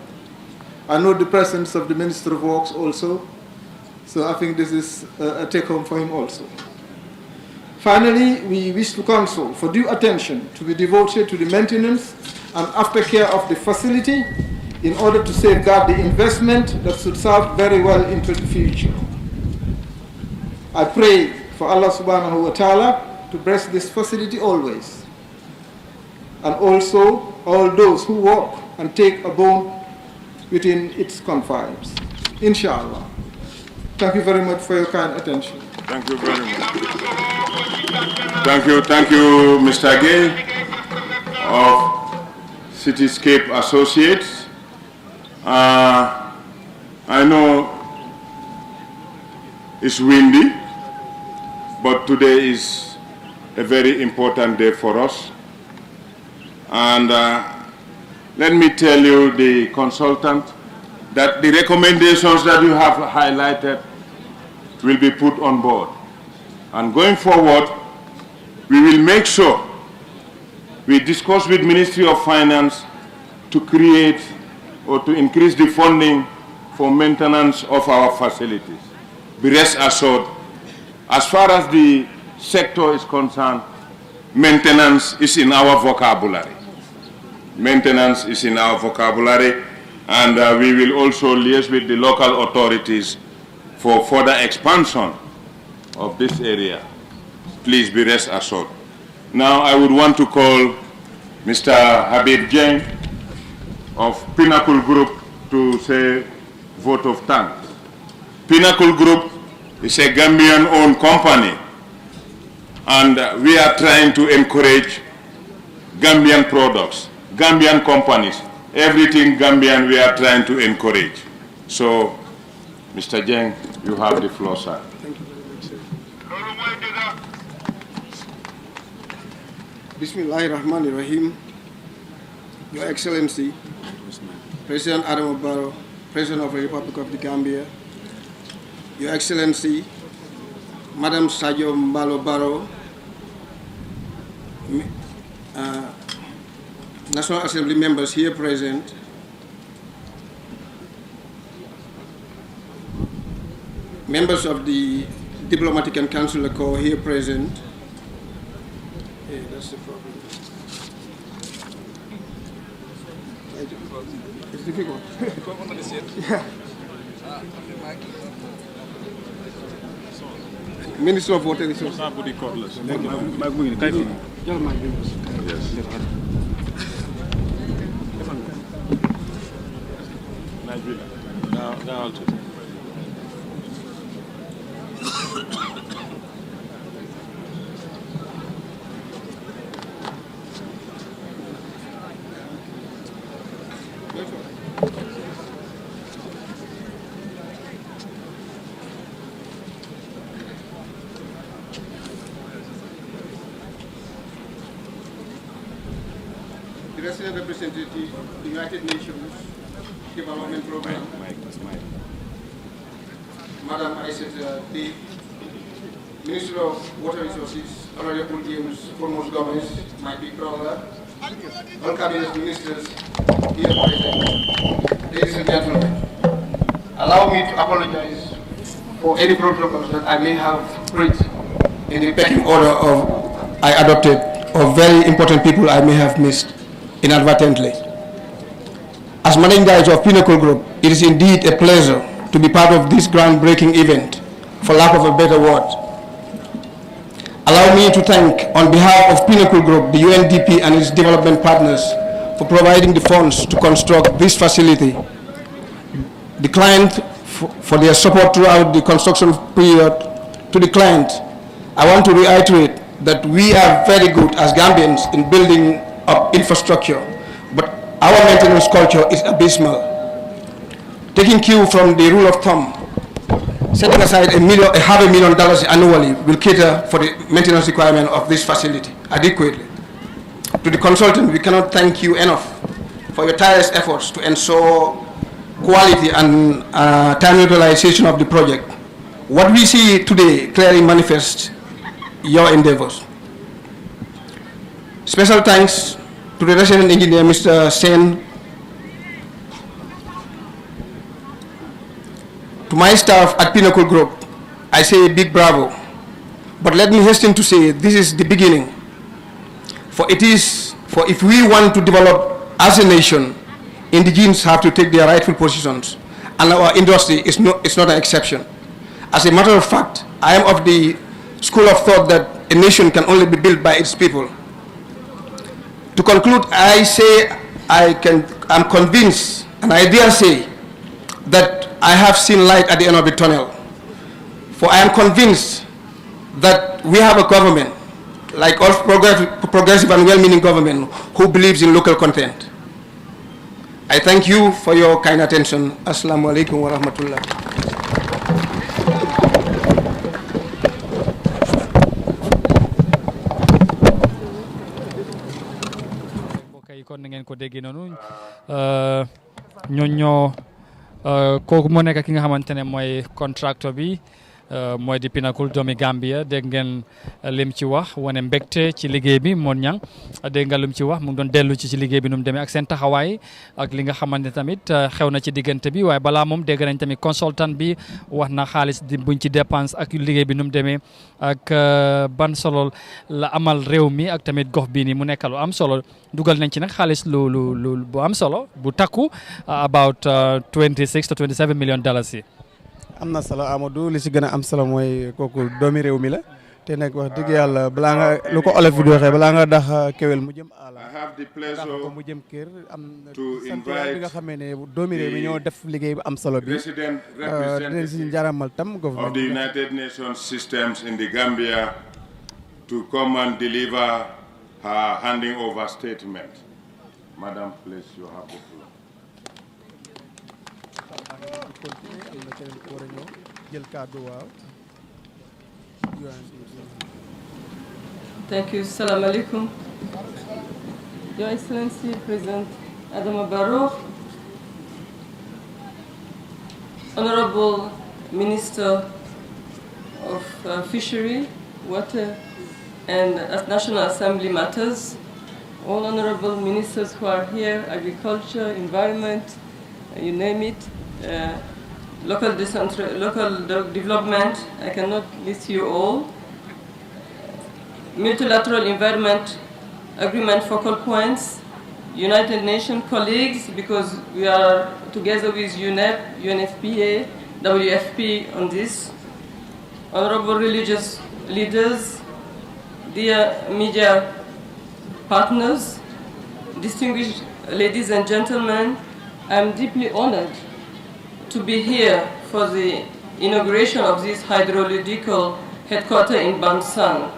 I know the presence of the Minister of Works also, so I think this is a take-home for him also. Finally, we wish to counsel for due attention to be devoted to the maintenance and aftercare of the facility in order to safeguard the investment that should serve very well into the future. I pray for Allah subhanahu wa ta'ala to bless this facility always, and also all those who work and take a bone within its confines. Inshallah. Thank you very much for your kind attention. Thank you very much. Thank you, Mr. Gay of Cityscape Associates. I know it's windy, but today is a very important day for us. And let me tell you, the consultant, that the recommendations that you have highlighted will be put on board. And going forward, we will make sure we discuss with Ministry of Finance to create or to increase the funding for maintenance of our facilities. Be rest assured, as far as the sector is concerned, maintenance is in our vocabulary. Maintenance is in our vocabulary, and we will also liaise with the local authorities for further expansion of this area. Please be rest assured. Now I would want to call Mr. Habib Jeng of Pinnacle Group to say vote of thanks. Pinnacle Group is a Gambian-owned company, and we are trying to encourage Gambian products, Gambian companies. Everything Gambian we are trying to encourage. So, Mr. Jeng, you have the floor, sir. Thank you very much, sir. Bismillahirrahmanirrahim. Your Excellency, President Adam Barrow, President of the Republic of the Gambia, Your Excellency, Madam Sajo Mbalo Barrow, National Assembly members here present, members of the Diplomatic and Consular Corps here present. Yeah, that's the problem. It's difficult. Yeah. Minister of Water Resources. The resident representative, the United Nations Development Program, Madam Aisset D, Minister of Water Resources, Honorable James Formos Gomez, my big brother, all cabinet ministers here present, ladies and gentlemen, allow me to apologize for any protocols that I may have breached in the pecking order of I adopted, or very important people I may have missed inadvertently. As managing director of Pinnacle Group, it is indeed a pleasure to be part of this groundbreaking event, for lack of a better word. Allow me to thank, on behalf of Pinnacle Group, the UNDP and its development partners for providing the funds to construct this facility, the client for their support throughout the construction period. To the client, I want to reiterate that we are very good as Gambians in building up infrastructure, but our maintenance culture is abysmal. Taking cue from the rule of thumb, setting aside $500,000 annually will cater for the maintenance requirement of this facility adequately. To the consultant, we cannot thank you enough for your tireless efforts to ensure quality and time utilization of the project. What we see today clearly manifests your endeavors. Special thanks to the resident engineer, Mr. Sen. To my staff at Pinnacle Group, I say a big bravo. But let me hasten to say this is the beginning. For if we want to develop as a nation, indigenes have to take their rightful positions, and our industry is not an exception. As a matter of fact, I am of the school of thought that a nation can only be built by its people. To conclude, I say I'm convinced, and I dare say, that I have seen light at the end of the tunnel. For I am convinced that we have a government, like all progressive and well-meaning government, who believes in local content. I thank you for your kind attention. Assalamu alaikum wa rahmatullah. Kon ngeen ko déggee noonu ñoo kooku moo nekk ki nga xamante ne mooy contracteur bi mooy di Pinnacle doomi Gambia dégg ngeen lim ci wax wane mbégte ci liggéey bi moon ñang dégg nga lim ci wax mu ngi doon dellu ci liggéey bi nu mu demee ak seen taxawaay ak li nga xamante tamit xew na ci diggante bi waaye balaa moom dégg nañ tamit consultant bi wax na xaalis di buñ ci dépense ak liggéey bi nu mu demee ak ban solo la amal réew mi ak tamit gox bii nii mu nekk lu am solo dugal nañ ci nag xaalis lu bu am solo bu takku about 26 to 27 million dollars yi. am na solo Amadou li ci gën a am solo mooy kooku doomi réew mi la te nag wax dëgg yàlla balaa nga lu ko olof di waxee balaa nga dax kewel mu jëm àll ko mu jëm kër am sant bi nga xamee ne doomi réew mi ñoo def liggéey bu am solo bi dinañ si njaramal tam of the United Nations systems in the Gambia to come and deliver her handing over statement. Madam, please, you have the floor. Thank you. Assalamu alaikum. Your Excellency President Adama Barrow, Honorable Minister of Fishery, Water and National Assembly Matters, all honorable ministers who are here, agriculture, environment, you name it, local development, I cannot list you all, multilateral environment agreement focal points, United Nations colleagues, because we are together with UNEP, UNFPA, WFP on this, honorable religious leaders, dear media partners, distinguished ladies and gentlemen, I am deeply honored to be here for the inauguration of this hydrological headquarters in Bansang.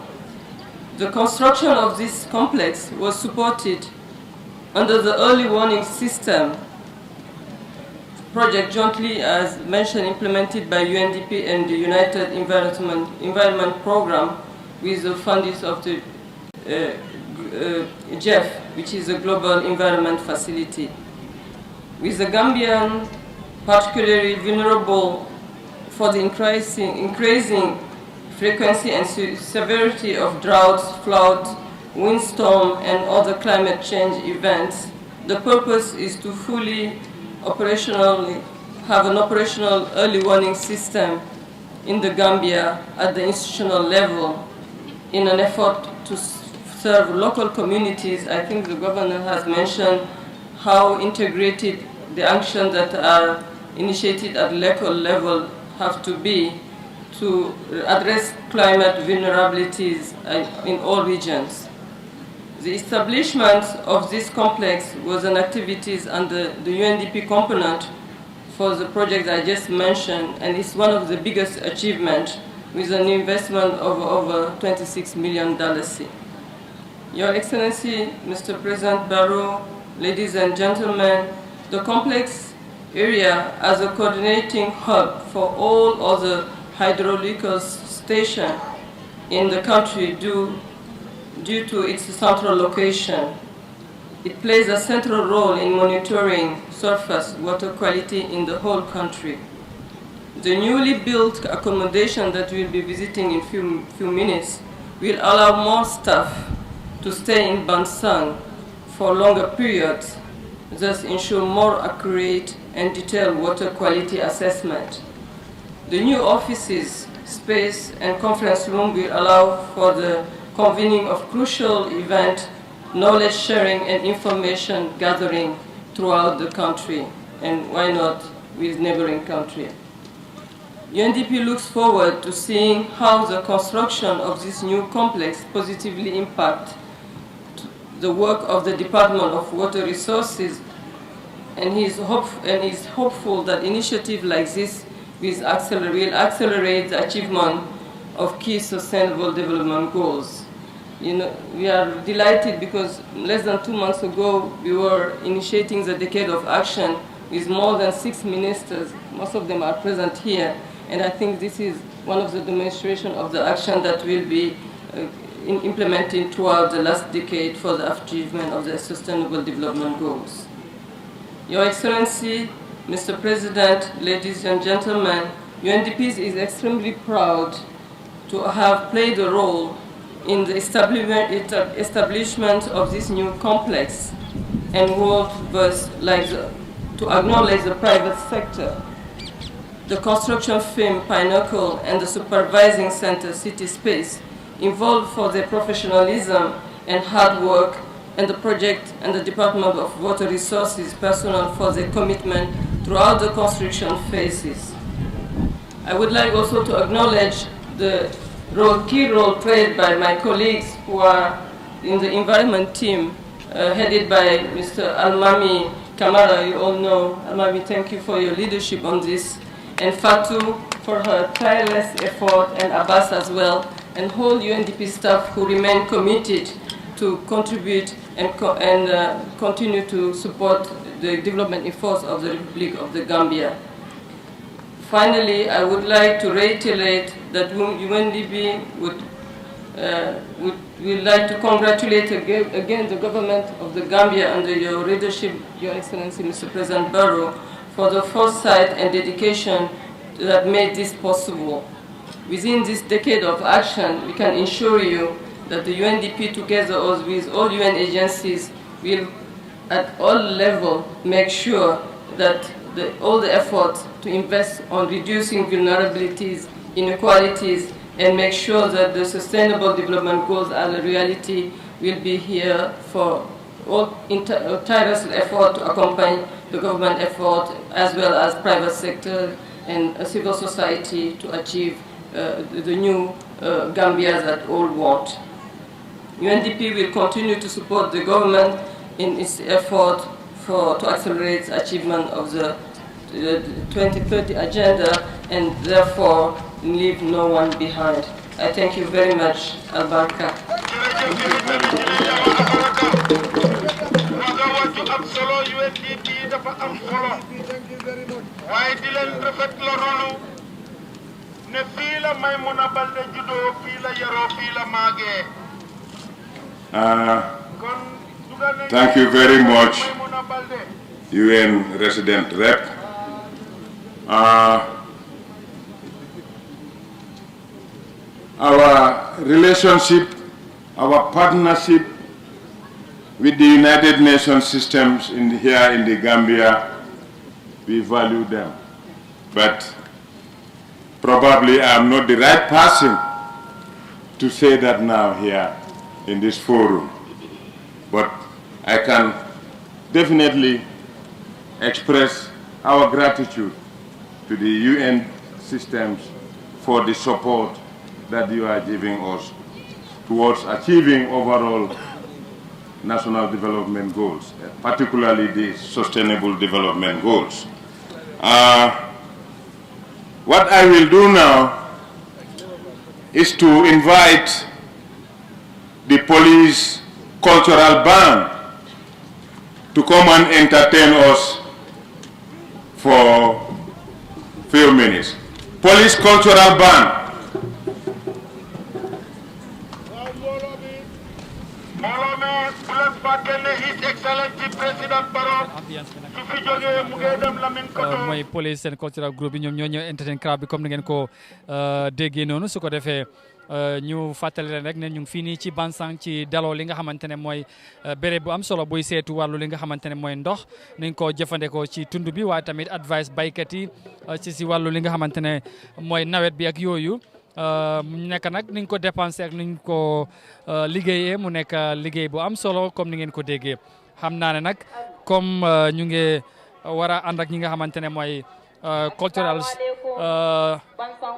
The construction of this complex was supported under the early warning system project jointly, as mentioned, implemented by UNDP and the United Environment Program with the funding of the GEF, which is a global environment facility. With the Gambian particularly vulnerable for the increasing frequency and severity of droughts, floods, windstorm, and other climate change events, the purpose is to fully have an operational early warning system in the Gambia at the institutional level in an effort to serve local communities. I think the governor has mentioned how integrated the actions that are initiated at local level have to be to address climate vulnerabilities in all regions. The establishment of this complex was an activities under the UNDP component for the project I just mentioned, and it's one of the biggest achievements with an investment of over $26 million. Your Excellency, Mr. President Barrow, ladies and gentlemen, the complex area as a coordinating hub for all other hydrological stations in the country due to its central location. It plays a central role in monitoring surface water quality in the whole country. The newly built accommodation that we'll be visiting in few minutes will allow more staff to stay in Bansang for longer periods, thus ensure more accurate and detailed water quality assessment. The new offices, space, and conference room will allow for the convening of crucial events, knowledge sharing, and information gathering throughout the country, and why not with neighboring countries. UNDP looks forward to seeing how the construction of this new complex positively impacts the work of the Department of Water Resources, and is hopeful that initiatives like this will accelerate the achievement of key sustainable development goals. You know, we are delighted because less than 2 months ago we were initiating the Decade of Action with more than 6 ministers. Most of them are present here, and I think this is one of the demonstrations of the action that will be implementing throughout the last decade for the achievement of the Sustainable Development Goals. Your Excellency, Mr. President, ladies and gentlemen, UNDP is extremely proud to have played a role in the establishment of this new complex, and would thus like to acknowledge the private sector, the construction firm Pinnacle, and the supervising center City Space involved for their professionalism and hard work, and the project and the Department of Water Resources personnel for their commitment throughout the construction phases. I would like also to acknowledge the key role played by my colleagues who are in the environment team, headed by Mr. Almami Kamara. You all know Almami, thank you for your leadership on this, and Fatou for her tireless effort, and Abbas as well, and whole UNDP staff who remain committed to contribute and continue to support the development efforts of the Republic of the Gambia. Finally, I would like to reiterate that UNDP would we'd like to congratulate again the government of the Gambia under your leadership, Your Excellency Mr. President Barrow, for the foresight and dedication that made this possible. Within this decade of action, we can assure you that the UNDP, together with all UN agencies, will at all levels make sure that all the efforts to invest on reducing vulnerabilities, inequalities, and make sure that the Sustainable Development Goals are a reality will be here for all tireless effort to accompany the government effort as well as private sector and civil society to achieve the new Gambia that all want. UNDP will continue to support the government in its effort to accelerate the achievement of the 2030 agenda and therefore leave no one behind. I thank you very much, Albarka. Thank you very much, UN Resident Rep. Our relationship, our partnership with the United Nations systems here in the Gambia, we value them. But probably I am not the right person to say that now here in this forum. But I can definitely express our gratitude to the UN systems for the support that you are giving us towards achieving overall national development goals, particularly the Sustainable Development Goals. What I will do now is to invite the police cultural band to come and entertain us for a few minutes. Police cultural band. mooy police and cultural group bi ñoom ñoo ñëw entertain crowd bi comme ni ngeen ko déggee noonu su ko defee ñu fàttali leen rek ne ñu ngi fii nii ci Bansang ci daloo li nga xamante ne mooy béréb bu am solo buy seetu wàllu li nga xamante ne mooy ndox nañ ko jëfandikoo ci tund bi waaye tamit advice baykat yi si wàllu li nga xamante ne mooy nawet bi ak yooyu mu nekk nag niñ ko dépensé ak niñ ko liggéeyee mu nekk liggéey bu am solo comme ni ngeen ko déggee xam naa ne nag comme ñu ngi war a ànd ak ñi nga xamante ne mooy cultural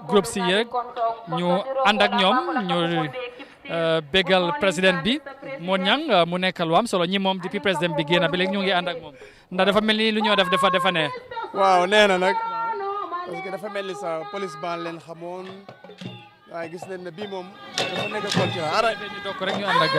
groupe si rek ñu ànd ak ñoom ñu bégal président bi moo ñang mu nekk lu am solo ñi moom depuis président bi génn bi léegi ñu ngi ànd ak moom ndax dafa mel ni lu ñoo def dafa ne waaw nee na nag parce que dafa mel ni sa police ban leen xamoon waaye gis nañ ne bii moom dafa nekk culture ara ñu dokk rek ñu ànd ak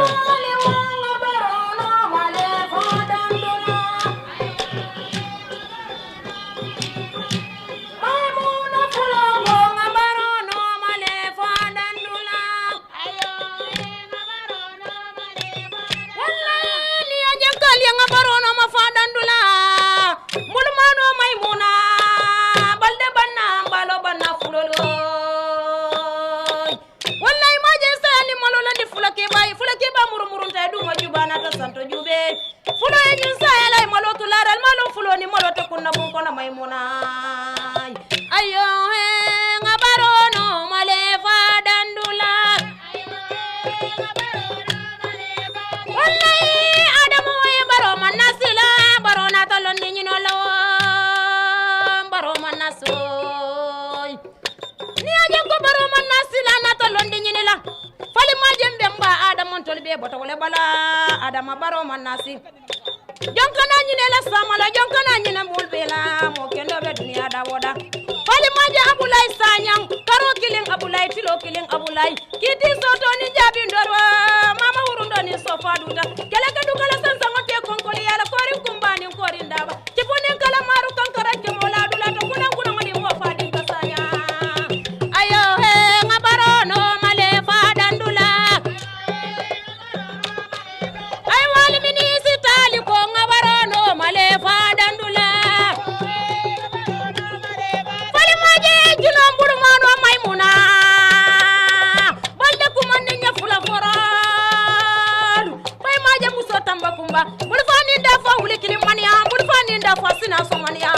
wuli kilimania bul faninda fasina somania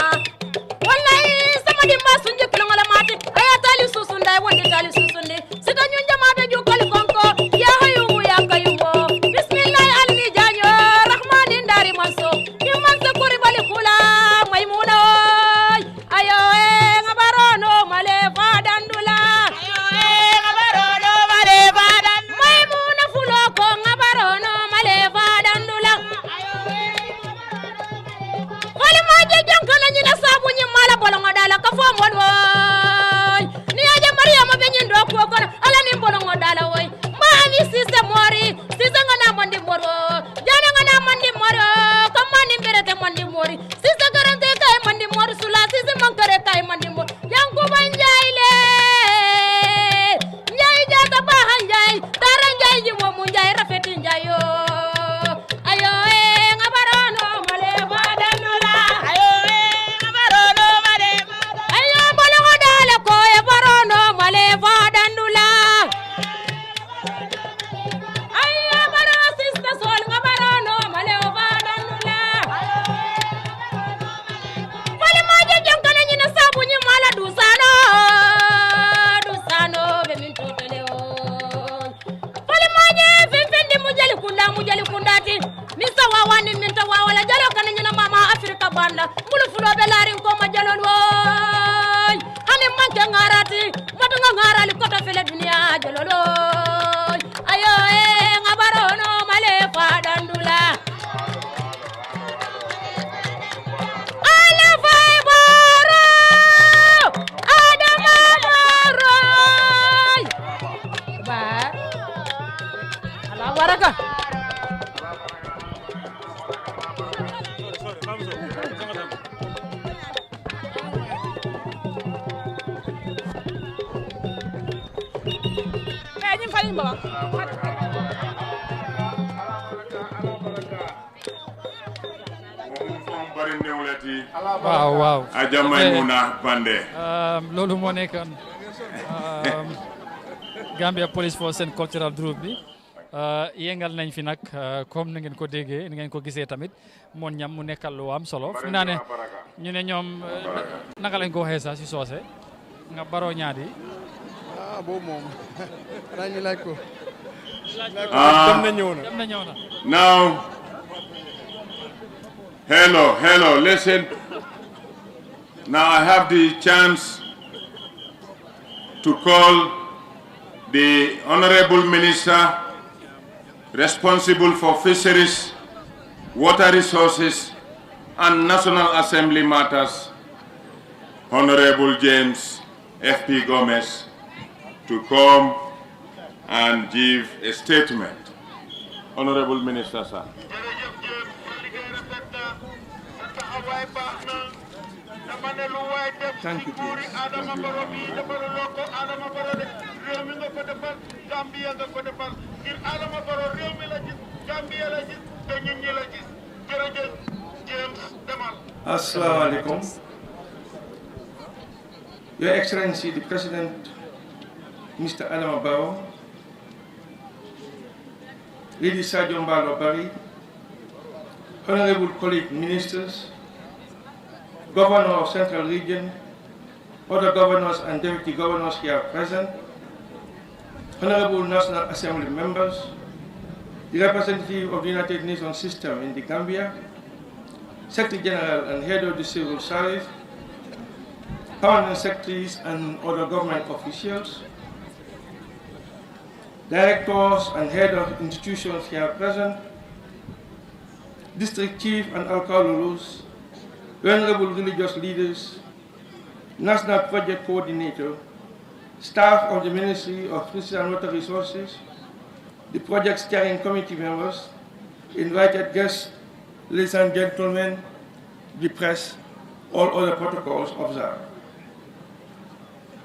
wallahi sama di masunji kilongala mati ayatali susunda wondi tali susundi sita nyunja mabe jukali konko ya hayumu ya kayumo bismillah alni janyo rahmani ndari manso imansa kuri bali kula maimuna ayo ngabarono male fadandula ayo ngabarono male fadan maimuna fuloko ngabarono male fadandula wala maje jonkala nyina sabu nyi mala bolongo dala ka fo mon woy ni aje mariama be nyindo ko kono ala ni bolongo dala woy ma ami sise mori sise ngana mandi moro jana ngana mandi moro ko mani berete mandi mori sise garante kay mandi moro sula sise mankare kay mandi moro yanku banjaile nyai jata ba hanjai taranjai jimo munjai rafeti njayo ayo ngabarono male fadanula ayo ngabarono male ayo bolongo dala ko e barono male fadandula ayo baro sista sol ngabarono male fadandula wala maje jonkala nyina sabu nyi mala dusano be min totale o wala maje fefendi mujali kundati misa wawani minta wawala jalo kana nyina mama afrika banda mulu fulo be larin ko ma jalon woy hani manke ngarati matu ngarali kota fele dunia jalolo ayo ngabarono male fadandula ala fay baro adama baro ba ala baraka ñi fali mba waaw aja Maymuna Bande loolu moo nekkoon Gambia Police Force and Cultural Group bi yëngal nañ fi nag comme na ngeen ko déggee ni ngeen ko gisee tamit moon ñam mu nekkal lu am solo fu naa ne ñu ne ñoom naka lañ ko waxee sax si soose nga baroo ñaadi boobu moom xanaa ñu laaj ko dem na ñëw na now hello listen, now I have the chance to call the Honorable Minister responsible for fisheries, water resources and National Assembly matters, Honorable James F.P. Gomez, to come and give a statement. Honorable Minister, sir. Thank you, Assalamu alaikum. Your Excellency, the President, Mr. Adama Barrow, Lady Sajon Barrow Barry, Honorable colleague ministers, Governor of Central Region, other governors and deputy governors here present, Honorable National Assembly members, the representative of the United Nations system in the Gambia, Secretary General and Head of the Civil Service, permanent secretaries and other government officials, directors and head of institutions here present, district chief and alcaldes, venerable religious leaders, national project coordinator, staff of the Ministry of Fisheries and Water Resources, the project steering committee members, invited guests, ladies and gentlemen, the press, all other protocols observed.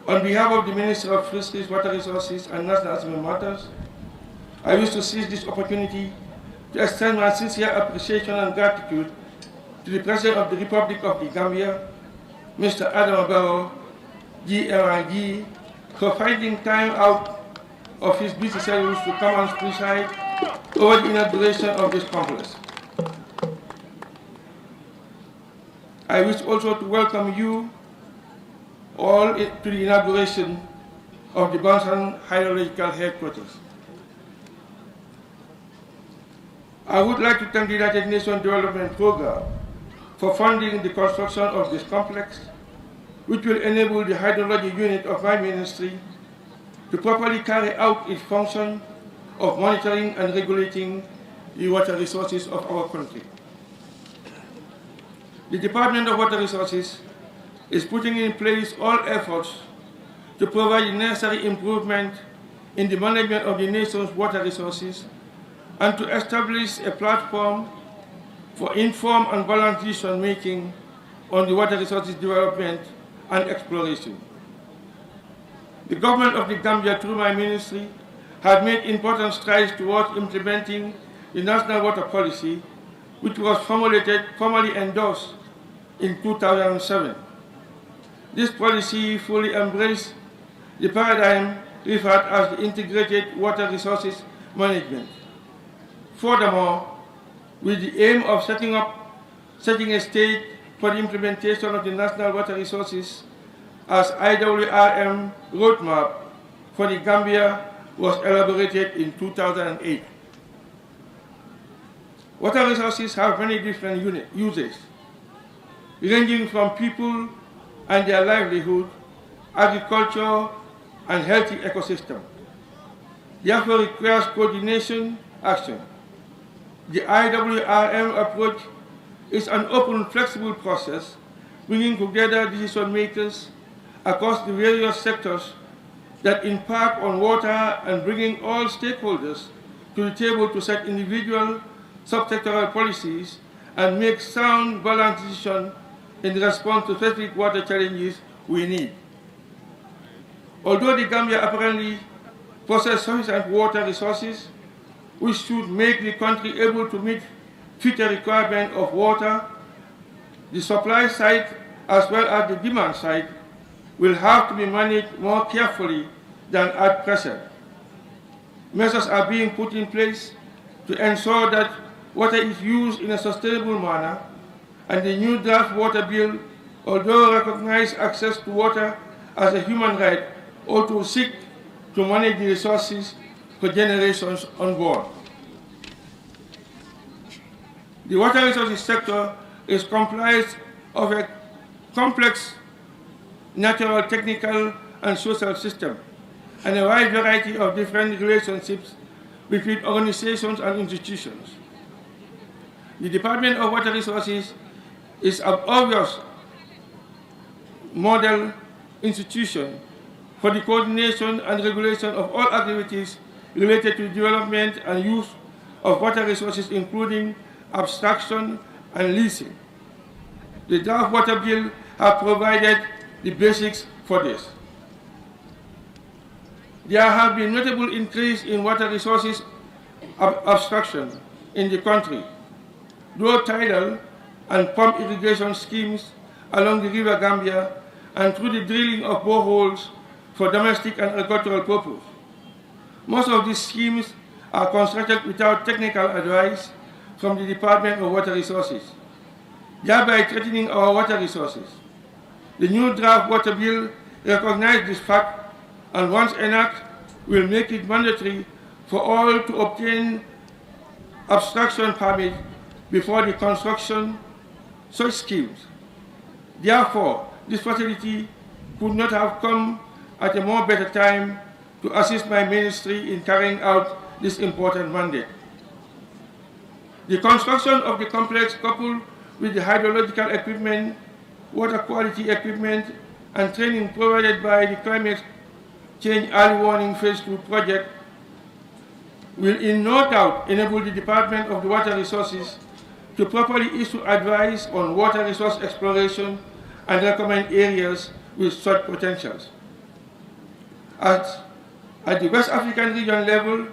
On behalf of the Ministry of Fisheries, Water Resources and National Assembly Matters, I wish to seize this opportunity to extend my sincere appreciation and gratitude to the President of the Republic of the Gambia, Mr. Adama Barrow, GMIG, for finding time out of his busy schedules to come and preside over the inauguration of this conference. I wish also to welcome you all to the inauguration of the Bansang Hydrological Headquarters. I would like to thank the United Nations Development Program for funding the construction of this complex, which will enable the hydrology unit of my ministry to properly carry out its function of monitoring and regulating the water resources of our country. The Department of Water Resources is putting in place all efforts to provide the necessary improvement in the management of the nation's water resources and to establish a platform for informed and balanced decision-making on the water resources development and exploration. The government of the Gambia, through my ministry, has made important strides towards implementing the National Water Policy, which was formally endorsed in 2007. This policy fully embraced the paradigm referred as the integrated water resources management. Furthermore, with the aim of setting a stage for the implementation of the National Water Resources as IWRM roadmap for the Gambia was elaborated in 2008. Water resources have many different uses, ranging from people and their livelihood, agriculture, and healthy ecosystem. Therefore requires coordination action. The IWRM approach is an open, flexible process bringing together decision makers across the various sectors that impact on water and bringing all stakeholders to the table to set individual subsectoral policies and make sound, balanced decisions in response to specific water challenges we need. Although the Gambia apparently possesses sufficient water resources, which should make the country able to meet future requirements of water, the supply side as well as the demand side will have to be managed more carefully than at present. Measures are being put in place to ensure that water is used in a sustainable manner, and the new draft water bill, although recognizes access to water as a human right, also seek to manage the resources for generations onward. The water resources sector is comprised of a complex natural, technical, and social system, and a wide variety of different relationships between organizations and institutions. The Department of Water Resources is an obvious model institution for the coordination and regulation of all activities related to development and use of water resources, including abstraction and leasing. The draft water bill has provided the basics for this. There have been notable increase in water resources abstraction in the country, through tidal and pump irrigation schemes along the River Gambia and through the drilling of boreholes for domestic and agricultural purposes. Most of these schemes are constructed without technical advice from the Department of Water Resources, thereby threatening our water resources. The new draft water bill recognizes this fact and once enacted will make it mandatory for all to obtain abstraction permit before the construction such schemes. Therefore, this facility could not have come at a more better time to assist my ministry in carrying out this important mandate. The construction of the complex, coupled with the hydrological equipment, water quality equipment, and training provided by the Climate Change Early Warning Phase 2 project, will in no doubt enable the Department of the Water Resources to properly issue advice on water resource exploration and recommend areas with such potentials. At the West African region level,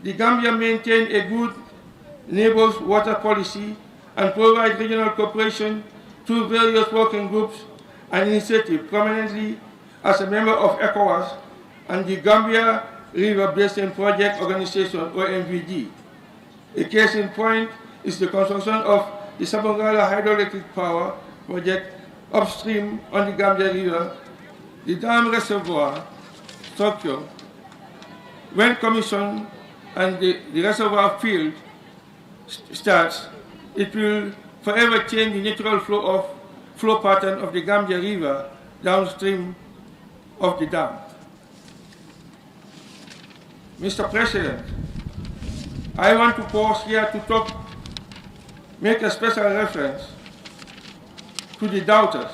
the Gambia maintained a good neighbors water policy and provide regional cooperation through various working groups and initiatives, prominently as a member of ECOWAS and the Gambia River Basin Project Organization, OMVG. A case in point is the construction of the Sabongala hydroelectric power project upstream on the Gambia River, the dam reservoir structure, when commissioned and the reservoir field starts, it will forever change the natural flow pattern of the Gambia River downstream of the dam. Mr. President, I want to pause here to make a special reference to the doubters.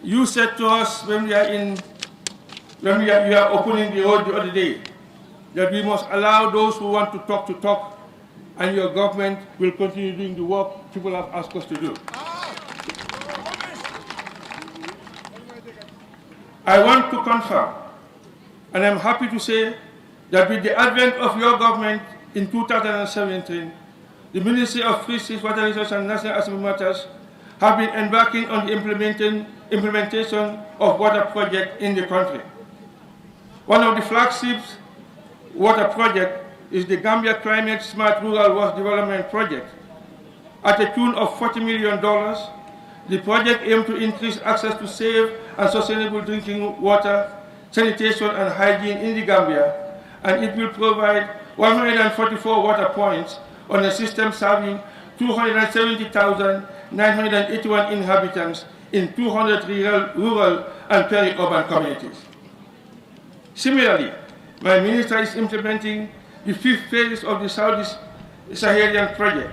You said to us when we are opening the road the other day that we must allow those who want to talk, and your government will continue doing the work people have asked us to do. I want to confirm, and I'm happy to say that with the advent of your government in 2017, the Ministry of Fisheries, Water Resources and National Assembly Matters have been embarking on the implementation of water projects in the country. One of the flagships water project is the Gambia Climate Smart Rural Water Development Project. At a tune of $40 million, the project aims to increase access to safe and sustainable drinking water, sanitation and hygiene in the Gambia, and it will provide 144 water points on a system serving 270,981 inhabitants in 200 rural and peri-urban communities. Similarly, my minister is implementing the 5th phase of the Southeast Sahelian project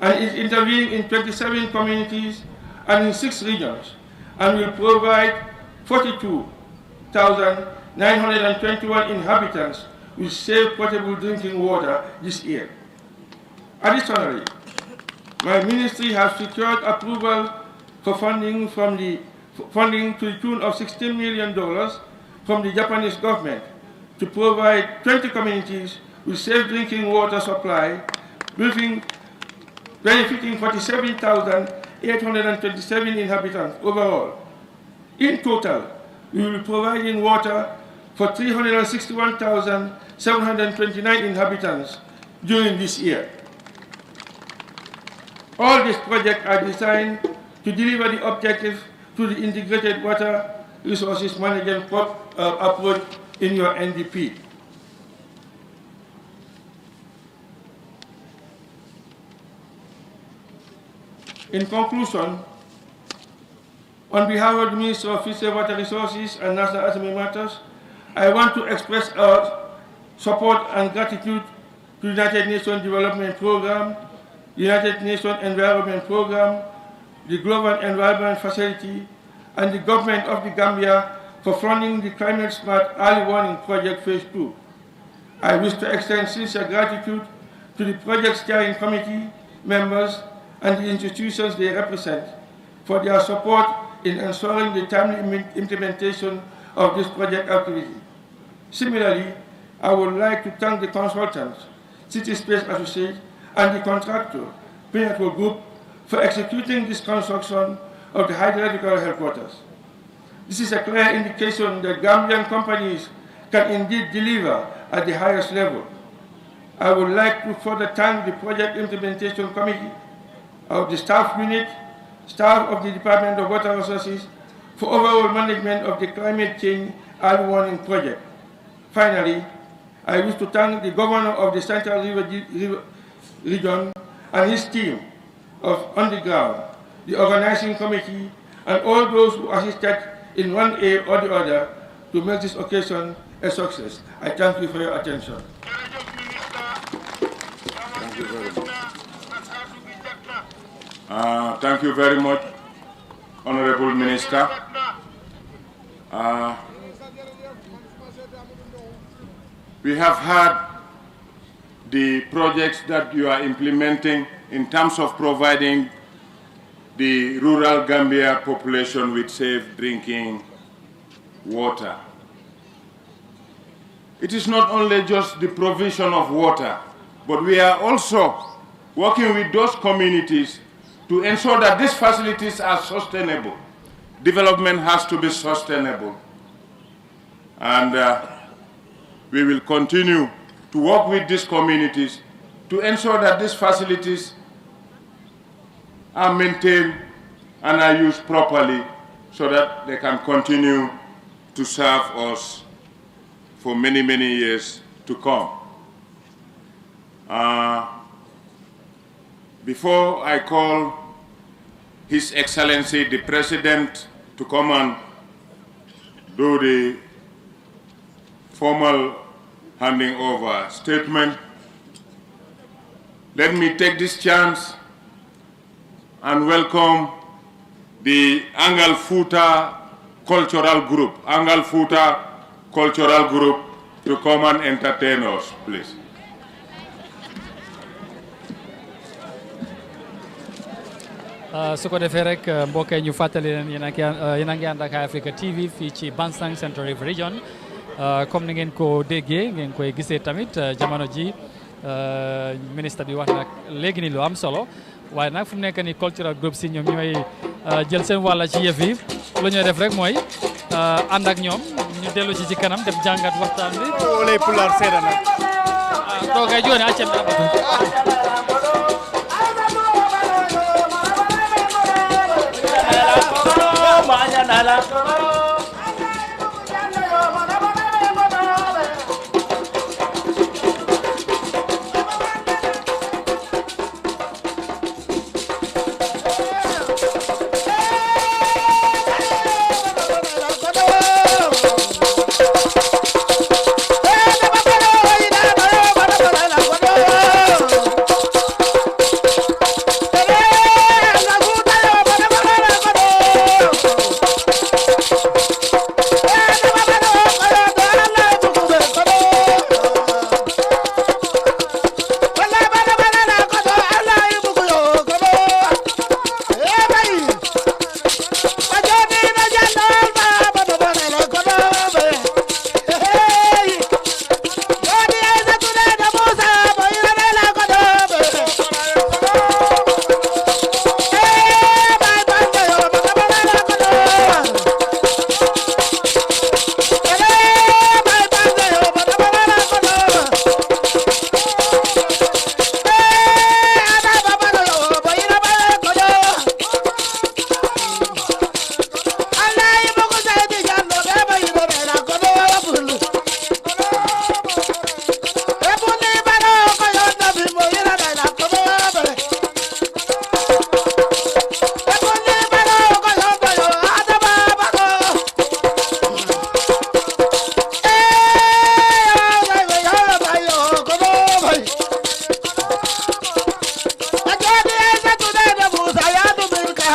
and is intervening in 27 communities and in 6 regions, and will provide 42,921 inhabitants with safe potable drinking water this year. Additionally, my ministry has secured approval for funding to the tune of $16 million from the Japanese government to provide 20 communities with safe drinking water supply, benefiting 47,827 inhabitants overall. In total, we will be providing water for 361,729 inhabitants during this year. All these projects are designed to deliver the objective to the integrated water resources management approach in your NDP. In conclusion, on behalf of the Minister of Fisheries, Water Resources and National Assembly Matters, I want to express our support and gratitude to the United Nations Development Programme, the United Nations Environment Programme, the Global Environment Facility, and the Government of the Gambia for funding the Climate Smart Early Warning Project Phase 2. I wish to extend sincere gratitude to the Project Steering Committee members and the institutions they represent for their support in ensuring the timely implementation of this project activity. Similarly, I would like to thank the consultants, City Space Associates, and the contractor, Pinnacle Group, for executing this construction of the hydrological headquarters. This is a clear indication that Gambian companies can indeed deliver at the highest level. I would like to further thank the Project Implementation Committee of the staff unit, staff of the Department of Water Resources for overall management of the climate change early warning project. Finally, I wish to thank the governor of the Central River Region and his team on the ground, the organizing committee, and all those who assisted in one way or the other to make this occasion a success. I thank you for your attention. Thank you very much. Thank you very much, Honorable Minister. We have had the projects that you are implementing in terms of providing the rural Gambia population with safe drinking water. It is not only just the provision of water, but we are also working with those communities to ensure that these facilities are sustainable. Development has to be sustainable. And we will continue to work with these communities to ensure that these facilities are maintained and are used properly so that they can continue to serve us for many, many years to come. Before I call His Excellency the President to come and do the formal handing over statement, let me take this chance and welcome the Angal Futa Cultural Group, to come and entertain us, please. su ko defee rek mbokk yi ñu fàttali leen yéen a ngi ànd ak Africa TV fii ci Bansang Central Rift Region comme ni ngeen ko déggee ngeen koy gisee tamit jamono ji ministre bi wax nag léegi ni lu am solo waaye nag fu mu nekk ni cultural group si ñoom ñooy jël seen wàlla ci yëf yi lu ñuy def rek mooy ànd ak ñoom ñu dellu ci kanam def jàngat waxtaan bi. lay pular seeda nag. toogay joone accem abatu.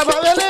Baba